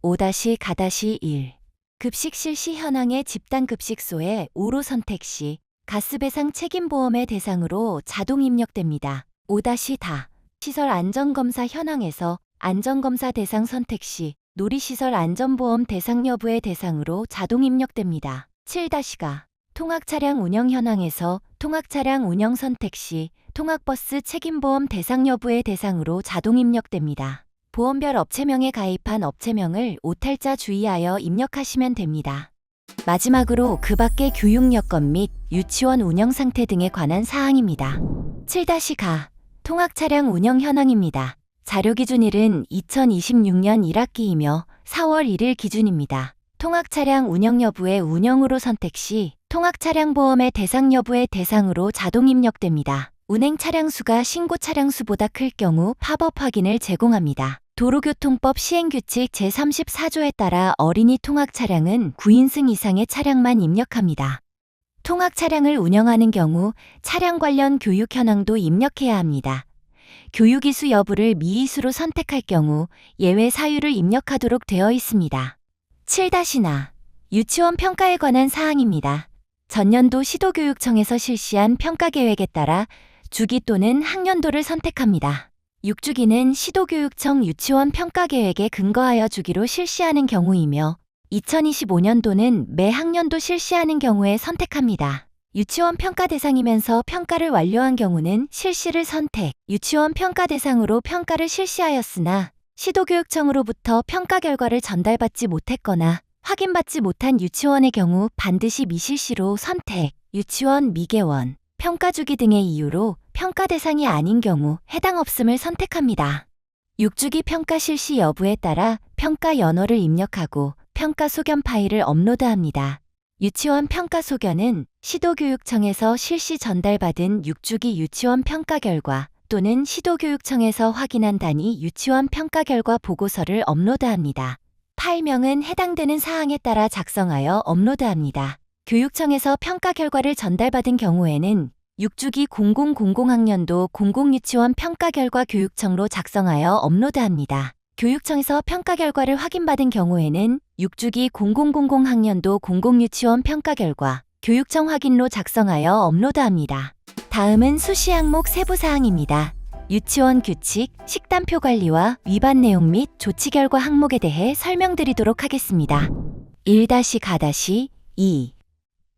5-가-1 급식 실시 현황의 집단급식소에 5로 선택 시 가스배상 책임보험의 대상으로 자동 입력됩니다. 5-다 시설 안전검사 현황에서 안전검사 대상 선택 시 놀이시설 안전보험 대상 여부의 대상으로 자동 입력됩니다. 7-가 통학차량 운영 현황에서 통학차량 운영 선택 시 통학버스 책임보험 대상 여부의 대상으로 자동 입력됩니다. 보험별 업체명에 가입한 업체명을 오탈자 주의하여 입력하시면 됩니다. 마지막으로 그 밖의 교육 여건 및 유치원 운영 상태 등에 관한 사항입니다. 7-가 통학차량 운영 현황입니다. 자료기준일은 2026년 1학기이며 4월 1일 기준입니다. 통학차량 운영 여부의 운영으로 선택 시 통학차량 보험의 대상 여부의 대상으로 자동 입력됩니다. 운행 차량 수가 신고 차량 수보다 클 경우 팝업 확인을 제공합니다. 도로교통법 시행규칙 제34조에 따라 어린이 통학차량은 9인승 이상의 차량만 입력합니다. 통학차량을 운영하는 경우 차량 관련 교육 현황도 입력해야 합니다. 교육 이수 여부를 미이수로 선택할 경우 예외 사유를 입력하도록 되어 있습니다. 7-나 유치원 평가에 관한 사항입니다. 전년도 시도교육청에서 실시한 평가 계획에 따라 주기 또는 학년도를 선택합니다. 6주기는 시도교육청 유치원 평가 계획에 근거하여 주기로 실시하는 경우이며 2025년도는 매 학년도 실시하는 경우에 선택합니다. 유치원 평가 대상이면서 평가를 완료한 경우는 실시를 선택, 유치원 평가 대상으로 평가를 실시하였으나 시도교육청으로부터 평가 결과를 전달받지 못했거나 확인받지 못한 유치원의 경우 반드시 미실시로 선택, 유치원 미개원, 평가 주기 등의 이유로 평가 대상이 아닌 경우 해당 없음을 선택합니다. 6주기 평가 실시 여부에 따라 평가 연월을 입력하고 평가 소견 파일을 업로드합니다. 유치원 평가 소견은 시도교육청에서 실시 전달받은 6주기 유치원 평가 결과 또는 시도교육청에서 확인한 단위 유치원 평가 결과 보고서를 업로드합니다. 파일명은 해당되는 사항에 따라 작성하여 업로드합니다. 교육청에서 평가 결과를 전달받은 경우에는 6주기 0000학년도 공공유치원 평가 결과 교육청로 작성하여 업로드합니다. 교육청에서 평가 결과를 확인받은 경우에는 6주기 0000학년도 공공유치원 평가 결과 교육청 확인로 작성하여 업로드합니다. 다음은 수시 항목 세부사항입니다. 유치원 규칙, 식단표 관리와 위반 내용 및 조치 결과 항목에 대해 설명드리도록 하겠습니다. 1-가-2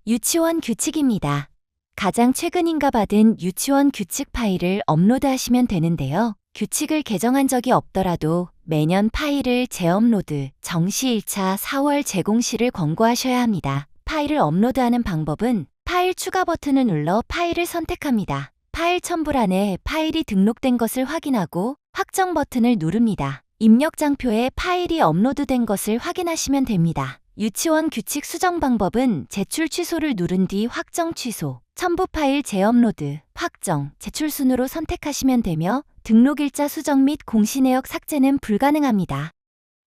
유치원 규칙입니다. 가장 최근 인가받은 유치원 규칙 파일을 업로드하시면 되는데요. 규칙을 개정한 적이 없더라도 매년 파일을 재업로드, 정시 1차 4월 제공 시를 권고하셔야 합니다. 파일을 업로드하는 방법은 파일 추가 버튼을 눌러 파일을 선택합니다. 파일 첨부란에 파일이 등록된 것을 확인하고 확정 버튼을 누릅니다. 입력 장표에 파일이 업로드된 것을 확인하시면 됩니다. 유치원 규칙 수정 방법은 제출 취소를 누른 뒤 확정 취소, 첨부 파일 재업로드, 확정, 제출 순으로 선택하시면 되며 등록일자 수정 및 공시 내역 삭제는 불가능합니다.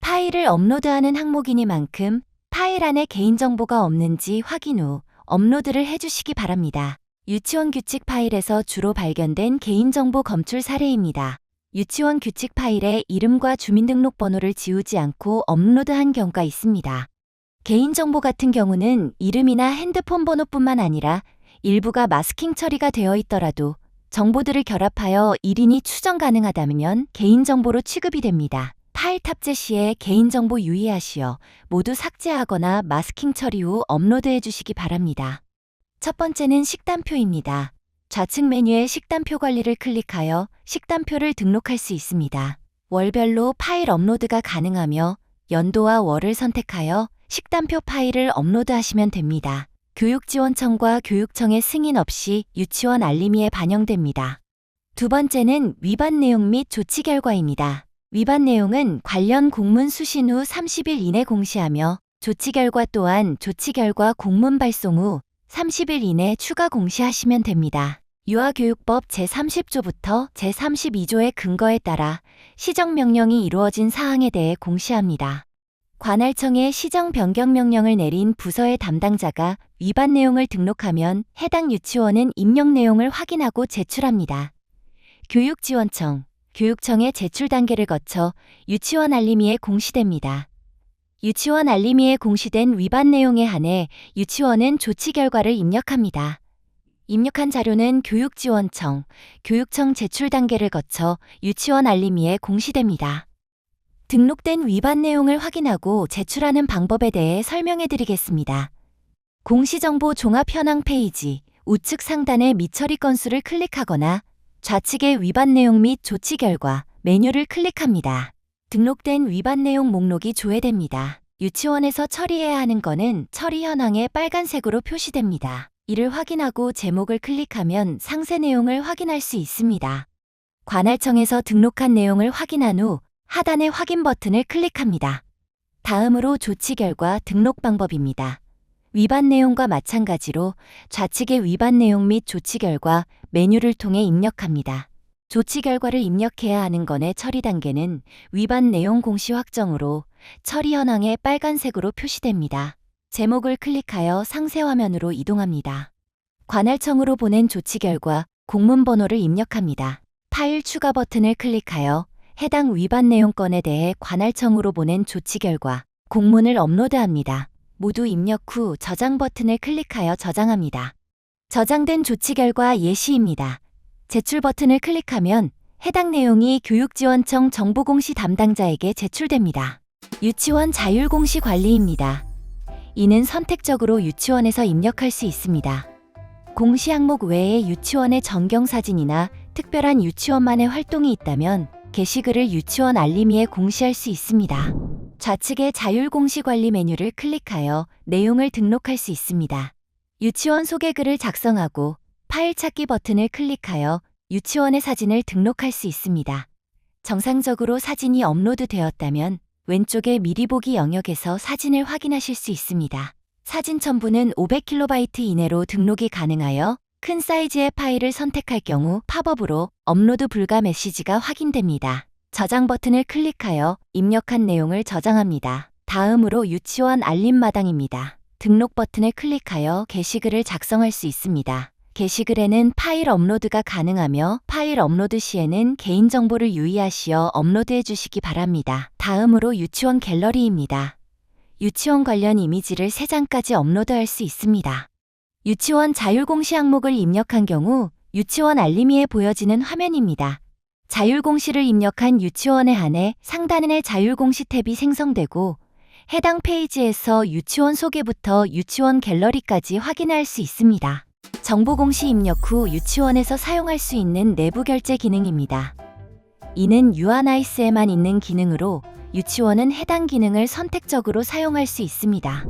파일을 업로드하는 항목이니만큼 파일 안에 개인정보가 없는지 확인 후 업로드를 해주시기 바랍니다. 유치원 규칙 파일에서 주로 발견된 개인정보 검출 사례입니다. 유치원 규칙 파일에 이름과 주민등록번호를 지우지 않고 업로드한 경우가 있습니다. 개인정보 같은 경우는 이름이나 핸드폰 번호뿐만 아니라 일부가 마스킹 처리가 되어 있더라도 정보들을 결합하여 1인이 추정 가능하다면 개인정보로 취급이 됩니다. 파일 탑재 시에 개인정보 유의하시어 모두 삭제하거나 마스킹 처리 후 업로드해 주시기 바랍니다. 첫 번째는 식단표입니다. 좌측 메뉴의 식단표 관리를 클릭하여 식단표를 등록할 수 있습니다. 월별로 파일 업로드가 가능하며 연도와 월을 선택하여 식단표 파일을 업로드하시면 됩니다. 교육지원청과 교육청의 승인 없이 유치원 알림이에 반영됩니다. 두 번째는 위반 내용 및 조치 결과입니다. 위반 내용은 관련 공문 수신 후 30일 이내 공시하며 조치 결과 또한 조치 결과 공문 발송 후 30일 이내 추가 공시하시면 됩니다. 유아교육법 제30조부터 제32조의 근거에 따라 시정명령이 이루어진 사항에 대해 공시합니다. 관할청에 시정 변경 명령을 내린 부서의 담당자가 위반 내용을 등록하면 해당 유치원은 입력 내용을 확인하고 제출합니다. 교육지원청, 교육청의 제출 단계를 거쳐 유치원 알림이에 공시됩니다. 유치원 알림이에 공시된 위반 내용에 한해 유치원은 조치 결과를 입력합니다. 입력한 자료는 교육지원청, 교육청 제출 단계를 거쳐 유치원 알림이에 공시됩니다. 등록된 위반 내용을 확인하고 제출하는 방법에 대해 설명해 드리겠습니다. 공시정보 종합 현황 페이지 우측 상단의 미처리 건수를 클릭하거나 좌측의 위반 내용 및 조치 결과 메뉴를 클릭합니다. 등록된 위반 내용 목록이 조회됩니다. 유치원에서 처리해야 하는 것은 처리 현황에 빨간색으로 표시됩니다. 이를 확인하고 제목을 클릭하면 상세 내용을 확인할 수 있습니다. 관할청에서 등록한 내용을 확인한 후 하단의 확인 버튼을 클릭합니다. 다음으로 조치 결과 등록 방법입니다. 위반 내용과 마찬가지로 좌측의 위반 내용 및 조치 결과 메뉴를 통해 입력합니다. 조치 결과를 입력해야 하는 건의 처리 단계는 위반 내용 공시 확정으로 처리 현황에 빨간색으로 표시됩니다. 제목을 클릭하여 상세 화면으로 이동합니다. 관할청으로 보낸 조치 결과 공문 번호를 입력합니다. 파일 추가 버튼을 클릭하여 해당 위반 내용 건에 대해 관할청으로 보낸 조치 결과 공문을 업로드합니다. 모두 입력 후 저장 버튼을 클릭하여 저장합니다. 저장된 조치 결과 예시입니다. 제출 버튼을 클릭하면 해당 내용이 교육지원청 정보공시 담당자에게 제출됩니다. 유치원 자율공시 관리입니다. 이는 선택적으로 유치원에서 입력할 수 있습니다. 공시 항목 외에 유치원의 전경사진이나 특별한 유치원만의 활동이 있다면 게시글을 유치원 알림이에 공시할 수 있습니다. 좌측의 자율공시 관리 메뉴를 클릭하여 내용을 등록할 수 있습니다. 유치원 소개글을 작성하고 파일 찾기 버튼을 클릭하여 유치원의 사진을 등록할 수 있습니다. 정상적으로 사진이 업로드되었다면 왼쪽의 미리 보기 영역에서 사진을 확인하실 수 있습니다. 사진 첨부는 500KB 이내로 등록이 가능하여 큰 사이즈의 파일을 선택할 경우 팝업으로 업로드 불가 메시지가 확인됩니다. 저장 버튼을 클릭하여 입력한 내용을 저장합니다. 다음으로 유치원 알림 마당입니다. 등록 버튼을 클릭하여 게시글을 작성할 수 있습니다. 게시글에는 파일 업로드가 가능하며 파일 파일 업로드 시에는 개인정보를 유의하시어 업로드해 주시기 바랍니다. 다음으로 유치원 갤러리입니다. 유치원 관련 이미지를 3장까지 업로드할 수 있습니다. 유치원 자율공시 항목을 입력한 경우 유치원 알림이에 보여지는 화면입니다. 자율공시를 입력한 유치원에 한해 상단에 자율공시 탭이 생성되고 해당 페이지에서 유치원 소개부터 유치원 갤러리까지 확인할 수 있습니다. 정보공시 입력 후 유치원에서 사용할 수 있는 내부 결제 기능입니다. 이는 유아나이스에만 있는 기능으로 유치원은 해당 기능을 선택적으로 사용할 수 있습니다.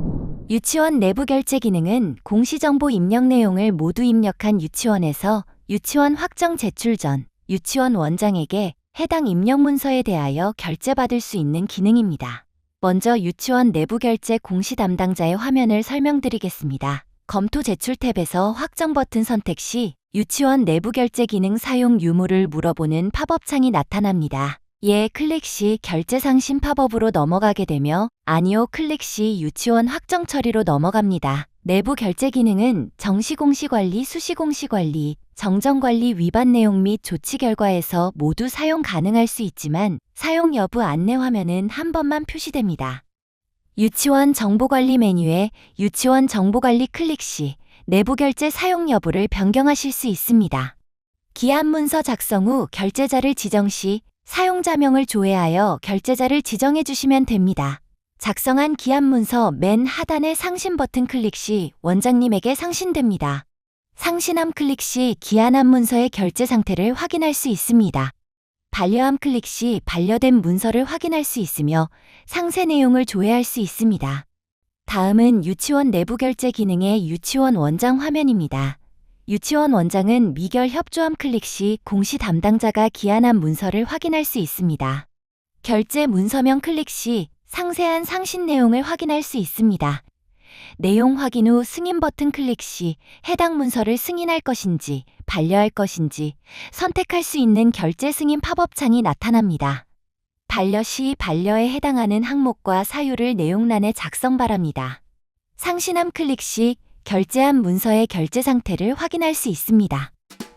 유치원 내부 결제 기능은 공시정보 입력 내용을 모두 입력한 유치원에서 유치원 확정 제출 전 유치원 원장에게 해당 입력 문서에 대하여 결제받을 수 있는 기능입니다. 먼저 유치원 내부 결제 공시 담당자의 화면을 설명드리겠습니다. 검토 제출 탭에서 확정 버튼 선택 시 유치원 내부 결제 기능 사용 유무를 물어보는 팝업 창이 나타납니다. 예 클릭 시 결제 상신 팝업으로 넘어가게 되며 아니오 클릭 시 유치원 확정 처리로 넘어갑니다. 내부 결제 기능은 정시공시 관리, 수시공시 관리, 정정관리 위반 내용 및 조치 결과에서 모두 사용 가능할 수 있지만 사용 여부 안내 화면은 한 번만 표시됩니다. 유치원 정보관리 메뉴에 유치원 정보관리 클릭 시 내부 결제 사용 여부를 변경하실 수 있습니다. 기한 문서 작성 후 결제자를 지정 시 사용자명을 조회하여 결제자를 지정해 주시면 됩니다. 작성한 기한 문서 맨 하단의 상신 버튼 클릭 시 원장님에게 상신됩니다. 상신함 클릭 시 기한한 문서의 결제 상태를 확인할 수 있습니다. 반려함 클릭 시 반려된 문서를 확인할 수 있으며 상세 내용을 조회할 수 있습니다. 다음은 유치원 내부 결제 기능의 유치원 원장 화면입니다. 유치원 원장은 미결 협조함 클릭 시 공시 담당자가 기한한 문서를 확인할 수 있습니다. 결제 문서명 클릭 시 상세한 상신 내용을 확인할 수 있습니다. 내용 확인 후 승인 버튼 클릭 시 해당 문서를 승인할 것인지 반려할 것인지 선택할 수 있는 결제 승인 팝업 창이 나타납니다. 반려 시 반려에 해당하는 항목과 사유를 내용란에 작성 바랍니다. 상신함 클릭 시 결제한 문서의 결제 상태를 확인할 수 있습니다.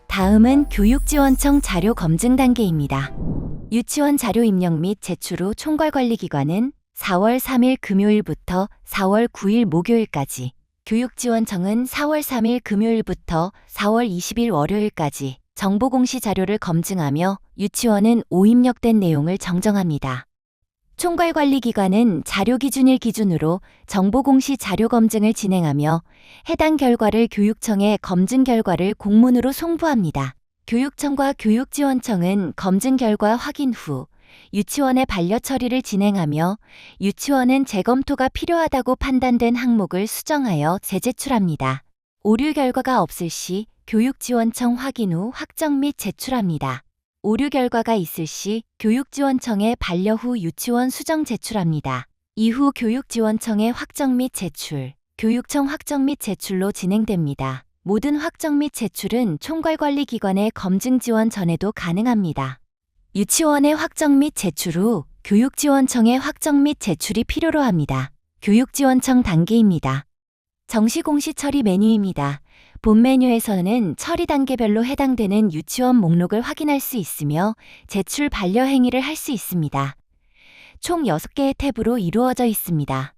다음은 교육지원청 자료 검증 단계입니다. 유치원 자료 입력 및 제출 후 총괄관리기관은 4월 3일 금요일부터 4월 9일 목요일까지, 교육지원청은 4월 3일 금요일부터 4월 20일 월요일까지 정보공시 자료를 검증하며 유치원은 오입력된 내용을 정정합니다. 총괄관리기관은 자료기준일 기준으로 정보공시 자료 검증을 진행하며 해당 결과를 교육청에 검증 결과를 공문으로 송부합니다. 교육청과 교육지원청은 검증 결과 확인 후 유치원의 반려 처리를 진행하며 유치원은 재검토가 필요하다고 판단된 항목을 수정하여 재제출합니다. 오류 결과가 없을 시 교육지원청 확인 후 확정 및 제출합니다. 오류 결과가 있을 시 교육지원청에 반려 후 유치원 수정 제출합니다. 이후 교육지원청의 확정 및 제출, 교육청 확정 및 제출로 진행됩니다. 모든 확정 및 제출은 총괄관리기관의 검증 지원 전에도 가능합니다. 유치원의 확정 및 제출 후 교육지원청의 확정 및 제출이 필요로 합니다. 교육지원청 단계입니다. 정시공시 처리 메뉴입니다. 본 메뉴에서는 처리 단계별로 해당되는 유치원 목록을 확인할 수 있으며 제출 반려 행위를 할 수 있습니다. 총 6개의 탭으로 이루어져 있습니다.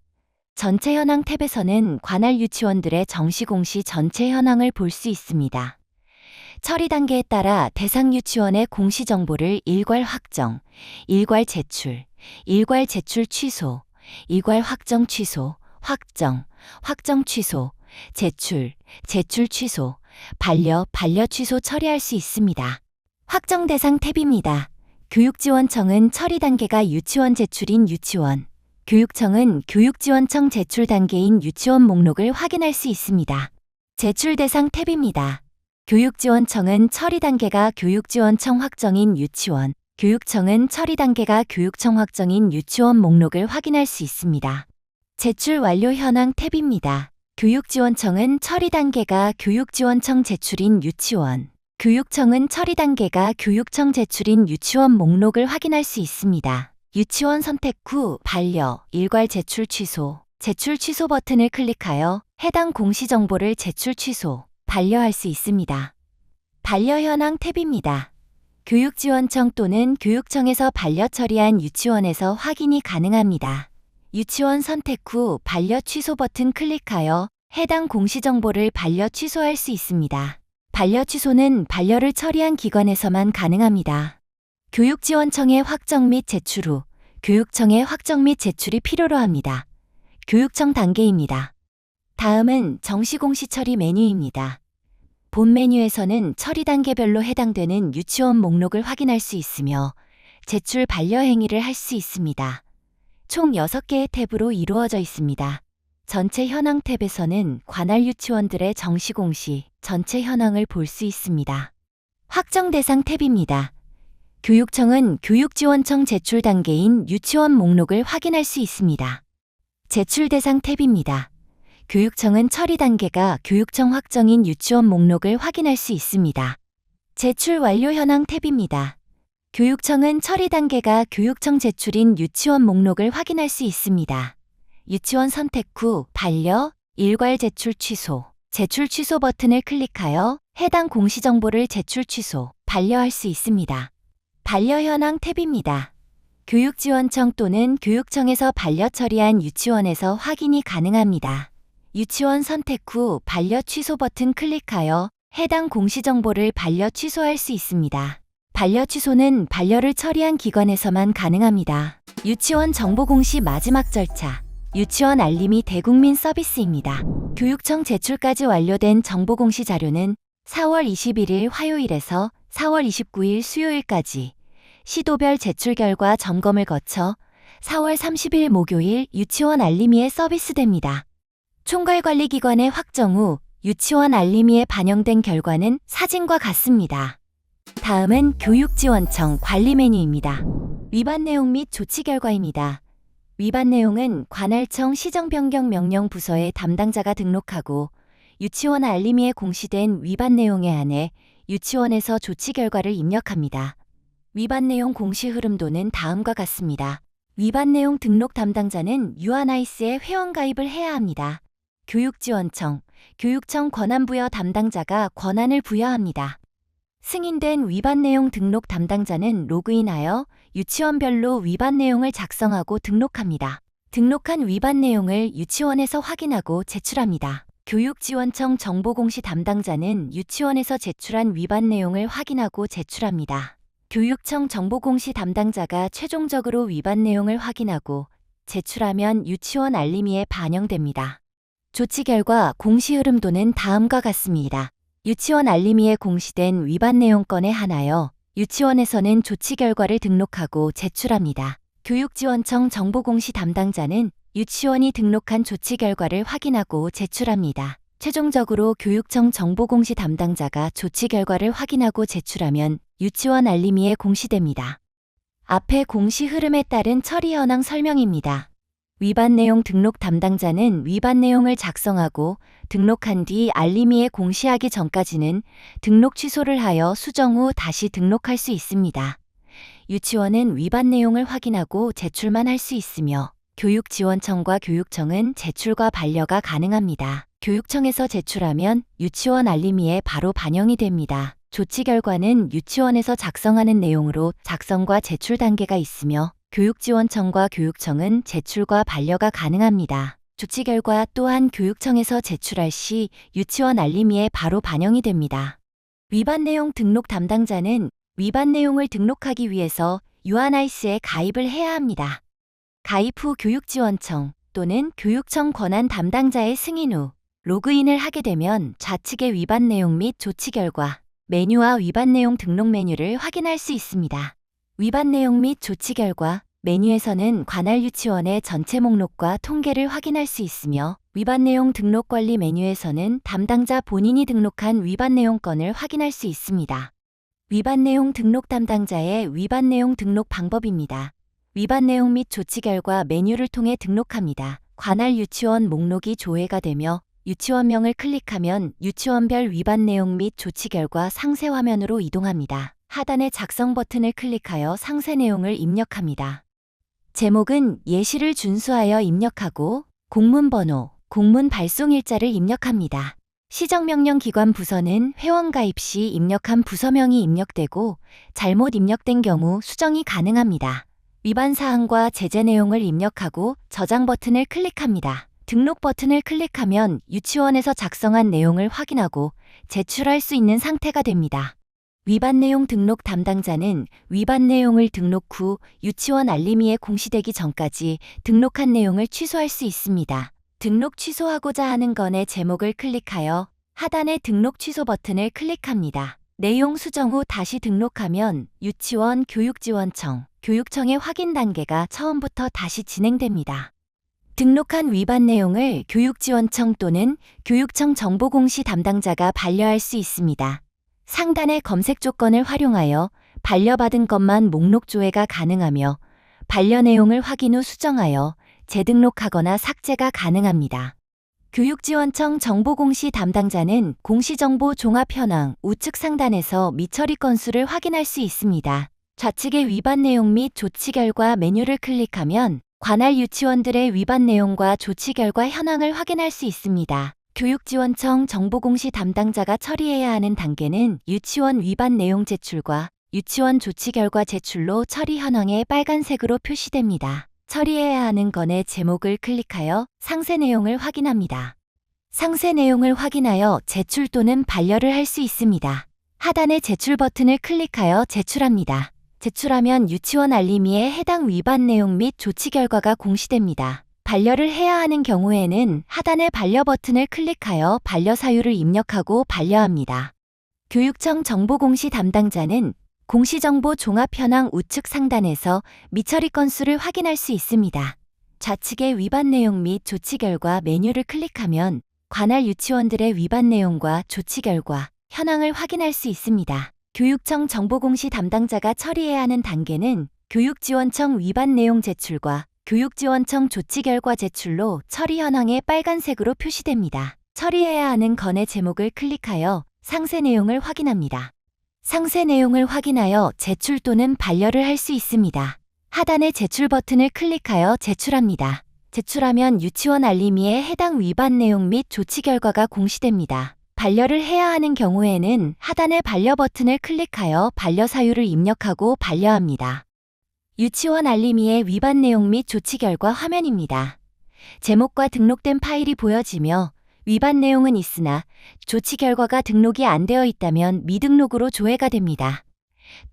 전체 현황 탭에서는 관할 유치원들의 정시공시 전체 현황을 볼 수 있습니다. 처리 단계에 따라 대상 유치원의 공시 정보를 일괄 확정, 일괄 제출, 일괄 제출 취소, 일괄 확정 취소, 확정, 확정 취소, 제출, 제출 취소, 반려, 반려 취소 처리할 수 있습니다. 확정 대상 탭입니다. 교육지원청은 처리 단계가 유치원 제출인 유치원, 교육청은 교육지원청 제출 단계인 유치원 목록을 확인할 수 있습니다. 제출 대상 탭입니다. 교육지원청은 처리 단계가 교육지원청 확정인 유치원, 교육청은 처리 단계가 교육청 확정인 유치원 목록을 확인할 수 있습니다. 제출 완료 현황 탭입니다. 교육지원청은 처리 단계가 교육지원청 제출인 유치원, 교육청은 처리 단계가 교육청 제출인 유치원 목록을 확인할 수 있습니다. 유치원 선택 후 반려, 일괄 제출 취소, 제출 취소 버튼을 클릭하여 해당 공시 정보를 제출 취소, 반려할 수 있습니다. 반려 현황 탭입니다. 교육지원청 또는 교육청에서 반려 처리한 유치원에서 확인이 가능합니다. 유치원 선택 후 반려 취소 버튼 클릭하여 해당 공시정보를 반려 취소할 수 있습니다. 반려 취소는 반려를 처리한 기관에서만 가능합니다. 교육지원청의 확정 및 제출 후 교육청의 확정 및 제출이 필요로 합니다. 교육청 단계입니다. 다음은 정시 공시 처리 메뉴입니다. 본 메뉴에서는 처리 단계별로 해당되는 유치원 목록을 확인할 수 있으며 제출 반려 행위를 할 수 있습니다. 총 6개의 탭으로 이루어져 있습니다. 전체 현황 탭에서는 관할 유치원들의 정시 공시, 전체 현황을 볼 수 있습니다. 확정 대상 탭입니다. 교육청은 교육지원청 제출 단계인 유치원 목록을 확인할 수 있습니다. 제출 대상 탭입니다. 교육청은 처리 단계가 교육청 확정인 유치원 목록을 확인할 수 있습니다. 제출 완료 현황 탭입니다. 교육청은 처리 단계가 교육청 제출인 유치원 목록을 확인할 수 있습니다. 유치원 선택 후 반려, 일괄 제출 취소, 제출 취소 버튼을 클릭하여 해당 공시정보를 제출 취소, 반려할 수 있습니다. 반려 현황 탭입니다. 교육지원청 또는 교육청에서 반려 처리한 유치원에서 확인이 가능합니다. 유치원 선택 후 반려 취소 버튼 클릭하여 해당 공시정보를 반려 취소할 수 있습니다. 반려 취소는 반려를 처리한 기관에서만 가능합니다. 유치원 정보 공시 마지막 절차. 유치원 알림이 대국민 서비스입니다. 교육청 제출까지 완료된 정보 공시 자료는 4월 21일 화요일에서 4월 29일 수요일까지 시도별 제출 결과 점검을 거쳐 4월 30일 목요일 유치원 알림이에 서비스됩니다. 총괄관리기관의 확정 후 유치원 알림이에 반영된 결과는 사진과 같습니다. 다음은 교육지원청 관리 메뉴입니다. 위반 내용 및 조치 결과입니다. 위반 내용은 관할청 시정변경 명령 부서의 담당자가 등록하고 유치원 알림이에 공시된 위반 내용에 한해 유치원에서 조치 결과를 입력합니다. 위반 내용 공시 흐름도는 다음과 같습니다. 위반 내용 등록 담당자는 유아나이스에 회원 가입을 해야 합니다. 교육지원청, 교육청 권한부여 담당자가 권한을 부여합니다. 승인된 위반 내용 등록 담당자는 로그인하여 유치원별로 위반 내용을 작성하고 등록합니다. 등록한 위반 내용을 유치원에서 확인하고 제출합니다. 교육지원청 정보공시 담당자는 유치원에서 제출한 위반 내용을 확인하고 제출합니다. 교육청 정보공시 담당자가 최종적으로 위반 내용을 확인하고 제출하면 유치원 알림이에 반영됩니다. 조치 결과 공시 흐름도는 다음과 같습니다. 유치원 알림이에 공시된 위반 내용 건에 한하여 유치원에서는 조치 결과를 등록하고 제출합니다. 교육지원청 정보공시 담당자는 유치원이 등록한 조치 결과를 확인하고 제출합니다. 최종적으로 교육청 정보공시 담당자가 조치 결과를 확인하고 제출하면 유치원 알림이에 공시됩니다. 앞의 공시 흐름에 따른 처리 현황 설명입니다. 위반 내용 등록 담당자는 위반 내용을 작성하고 등록한 뒤 알림이에 공시하기 전까지는 등록 취소를 하여 수정 후 다시 등록할 수 있습니다. 유치원은 위반 내용을 확인하고 제출만 할 수 있으며 교육지원청과 교육청은 제출과 반려가 가능합니다. 교육청에서 제출하면 유치원 알림이에 바로 반영이 됩니다. 조치 결과는 유치원에서 작성하는 내용으로 작성과 제출 단계가 있으며 교육지원청과 교육청은 제출과 반려가 가능합니다. 조치 결과 또한 교육청에서 제출할 시 유치원 알림이에 바로 반영이 됩니다. 위반 내용 등록 담당자는 위반 내용을 등록하기 위해서 유아나이스에 가입을 해야 합니다. 가입 후 교육지원청 또는 교육청 권한 담당자의 승인 후 로그인을 하게 되면 좌측의 위반 내용 및 조치 결과 메뉴와 위반 내용 등록 메뉴를 확인할 수 있습니다. 위반 내용 및 조치 결과 메뉴에서는 관할 유치원의 전체 목록과 통계를 확인할 수 있으며 위반 내용 등록 관리 메뉴에서는 담당자 본인이 등록한 위반 내용 건을 확인할 수 있습니다. 위반 내용 등록 담당자의 위반 내용 등록 방법입니다. 위반 내용 및 조치 결과 메뉴를 통해 등록합니다. 관할 유치원 목록이 조회가 되며 유치원명을 클릭하면 유치원별 위반 내용 및 조치 결과 상세 화면으로 이동합니다. 하단의 작성 버튼을 클릭하여 상세 내용을 입력합니다. 제목은 예시를 준수하여 입력하고 공문 번호, 공문 발송 일자를 입력합니다. 시정명령 기관 부서는 회원 가입 시 입력한 부서명이 입력되고 잘못 입력된 경우 수정이 가능합니다. 위반 사항과 제재 내용을 입력하고 저장 버튼을 클릭합니다. 등록 버튼을 클릭하면 유치원에서 작성한 내용을 확인하고 제출할 수 있는 상태가 됩니다. 위반 내용 등록 담당자는 위반 내용을 등록 후 유치원 알림이에 공시되기 전까지 등록한 내용을 취소할 수 있습니다. 등록 취소하고자 하는 건의 제목을 클릭하여 하단의 등록 취소 버튼을 클릭합니다. 내용 수정 후 다시 등록하면 유치원 교육지원청, 교육청의 확인 단계가 처음부터 다시 진행됩니다. 등록한 위반 내용을 교육지원청 또는 교육청 정보공시 담당자가 반려할 수 있습니다. 상단의 검색 조건을 활용하여 반려받은 것만 목록 조회가 가능하며 반려 내용을 확인 후 수정하여 재등록하거나 삭제가 가능합니다. 교육지원청 정보공시 담당자는 공시정보 종합 현황 우측 상단에서 미처리 건수를 확인할 수 있습니다. 좌측의 위반 내용 및 조치 결과 메뉴를 클릭하면 관할 유치원들의 위반 내용과 조치 결과 현황을 확인할 수 있습니다. 교육지원청 정보공시 담당자가 처리해야 하는 단계는 유치원 위반 내용 제출과 유치원 조치 결과 제출로 처리 현황에 빨간색으로 표시됩니다. 처리해야 하는 건의 제목을 클릭하여 상세 내용을 확인합니다. 상세 내용을 확인하여 제출 또는 반려를 할 수 있습니다. 하단의 제출 버튼을 클릭하여 제출합니다. 제출하면 유치원 알림이에 해당 위반 내용 및 조치 결과가 공시됩니다. 반려를 해야 하는 경우에는 하단의 반려 버튼을 클릭하여 반려 사유를 입력하고 반려합니다. 교육청 정보공시 담당자는 공시정보 종합 현황 우측 상단에서 미처리 건수를 확인할 수 있습니다. 좌측의 위반 내용 및 조치 결과 메뉴를 클릭하면 관할 유치원들의 위반 내용과 조치 결과, 현황을 확인할 수 있습니다. 교육청 정보공시 담당자가 처리해야 하는 단계는 교육지원청 위반 내용 제출과 교육지원청 조치 결과 제출로 처리 현황에 빨간색으로 표시됩니다. 처리해야 하는 건의 제목을 클릭하여 상세 내용을 확인합니다. 상세 내용을 확인하여 제출 또는 반려를 할 수 있습니다. 하단의 제출 버튼을 클릭하여 제출합니다. 제출하면 유치원 알림이에 해당 위반 내용 및 조치 결과가 공시됩니다. 반려를 해야 하는 경우에는 하단의 반려 버튼을 클릭하여 반려 사유를 입력하고 반려합니다. 유치원 알림이의 위반 내용 및 조치 결과 화면입니다. 제목과 등록된 파일이 보여지며 위반 내용은 있으나 조치 결과가 등록이 안 되어 있다면 미등록으로 조회가 됩니다.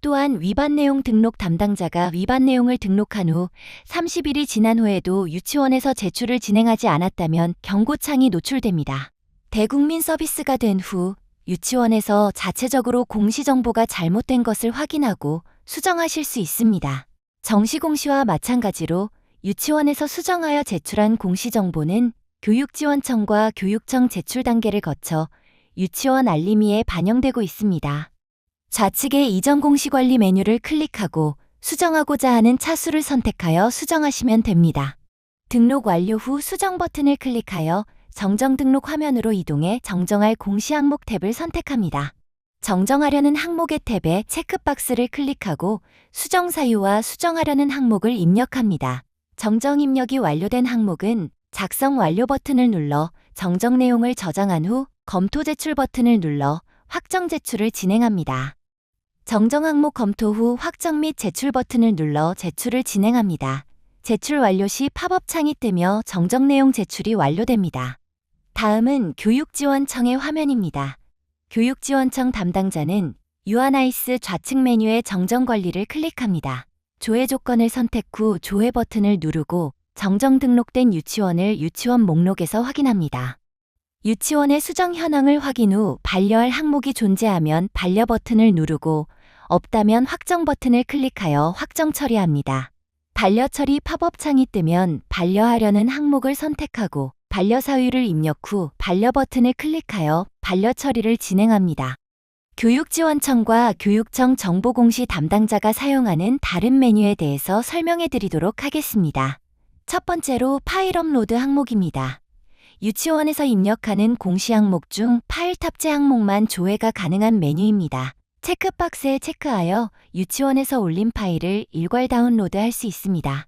또한 위반 내용 등록 담당자가 위반 내용을 등록한 후 30일이 지난 후에도 유치원에서 제출을 진행하지 않았다면 경고창이 노출됩니다. 대국민 서비스가 된 후 유치원에서 자체적으로 공시정보가 잘못된 것을 확인하고 수정하실 수 있습니다. 정시공시와 마찬가지로 유치원에서 수정하여 제출한 공시정보는 교육지원청과 교육청 제출 단계를 거쳐 유치원 알림이에 반영되고 있습니다. 좌측의 이전 공시관리 메뉴를 클릭하고 수정하고자 하는 차수를 선택하여 수정하시면 됩니다. 등록 완료 후 수정 버튼을 클릭하여 정정 등록 화면으로 이동해 정정할 공시 항목 탭을 선택합니다. 정정하려는 항목의 탭에 체크박스를 클릭하고 수정 사유와 수정하려는 항목을 입력합니다. 정정 입력이 완료된 항목은 작성 완료 버튼을 눌러 정정 내용을 저장한 후 검토 제출 버튼을 눌러 확정 제출을 진행합니다. 정정 항목 검토 후 확정 및 제출 버튼을 눌러 제출을 진행합니다. 제출 완료 시 팝업 창이 뜨며 정정 내용 제출이 완료됩니다. 다음은 교육지원청의 화면입니다. 교육지원청 담당자는 유아나이스 좌측 메뉴의 정정 관리를 클릭합니다. 조회 조건을 선택 후 조회 버튼을 누르고 정정 등록된 유치원을 유치원 목록에서 확인합니다. 유치원의 수정 현황을 확인 후 반려할 항목이 존재하면 반려 버튼을 누르고 없다면 확정 버튼을 클릭하여 확정 처리합니다. 반려 처리 팝업 창이 뜨면 반려하려는 항목을 선택하고 반려 사유를 입력 후 반려 버튼을 클릭하여 반려 처리를 진행합니다. 교육지원청과 교육청 정보공시 담당자가 사용하는 다른 메뉴에 대해서 설명해 드리도록 하겠습니다. 첫 번째로 파일 업로드 항목입니다. 유치원에서 입력하는 공시 항목 중 파일 탑재 항목만 조회가 가능한 메뉴입니다. 체크박스에 체크하여 유치원에서 올린 파일을 일괄 다운로드할 수 있습니다.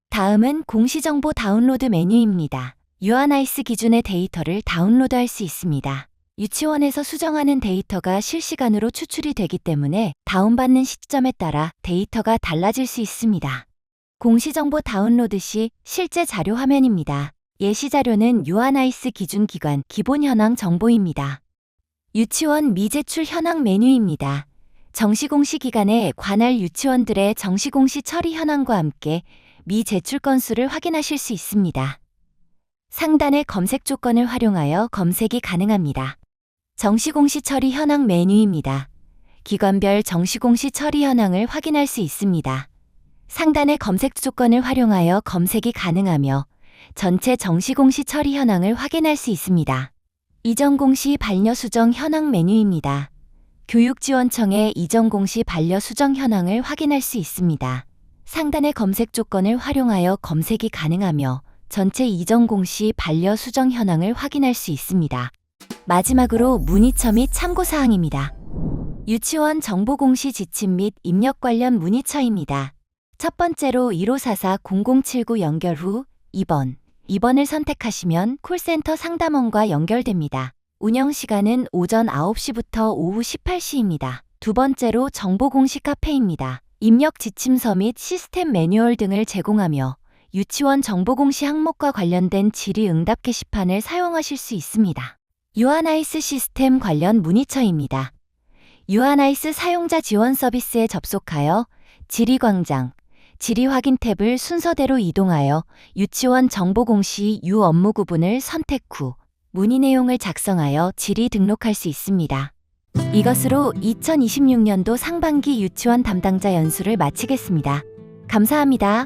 다음은 공시정보 다운로드 메뉴입니다. 유아나이스 기준의 데이터를 다운로드할 수 있습니다. 유치원에서 수정하는 데이터가 실시간으로 추출이 되기 때문에 다운받는 시점에 따라 데이터가 달라질 수 있습니다. 공시정보 다운로드 시 실제 자료 화면입니다. 예시 자료는 유아나이스 기준 기관 기본 현황 정보입니다. 유치원 미제출 현황 메뉴입니다. 정시공시 기간에 관할 유치원들의 정시공시 처리 현황과 함께 미제출 건수를 확인하실 수 있습니다. 상단의 검색 조건을 활용하여 검색이 가능합니다. 정시공시 처리 현황 메뉴입니다. 기관별 정시공시 처리 현황을 확인할 수 있습니다. 상단의 검색 조건을 활용하여 검색이 가능하며 전체 정시공시 처리 현황을 확인할 수 있습니다. 이전공시 반려수정 현황 메뉴입니다. 교육지원청의 이전공시 반려수정 현황을 확인할 수 있습니다. 상단의 검색 조건을 활용하여 검색이 가능하며 전체 이전공시 반려수정 현황을 확인할 수 있습니다. 마지막으로 문의처 및 참고사항입니다. 유치원 정보공시 지침 및 입력 관련 문의처입니다. 첫 번째로 1544-0079 연결 후 2번을 선택하시면 콜센터 상담원과 연결됩니다. 운영시간은 오전 9시부터 오후 18시입니다. 두 번째로 정보공시 카페입니다. 입력 지침서 및 시스템 매뉴얼 등을 제공하며 유치원 정보공시 항목과 관련된 질의응답 게시판을 사용하실 수 있습니다. 유아나이스 시스템 관련 문의처입니다. 유아나이스 사용자 지원 서비스에 접속하여 질의광장, 질의 확인 탭을 순서대로 이동하여 유치원 정보공시 유 업무 구분을 선택 후 문의 내용을 작성하여 질의 등록할 수 있습니다. 이것으로 2026년도 상반기 유치원 담당자 연수를 마치겠습니다. 감사합니다.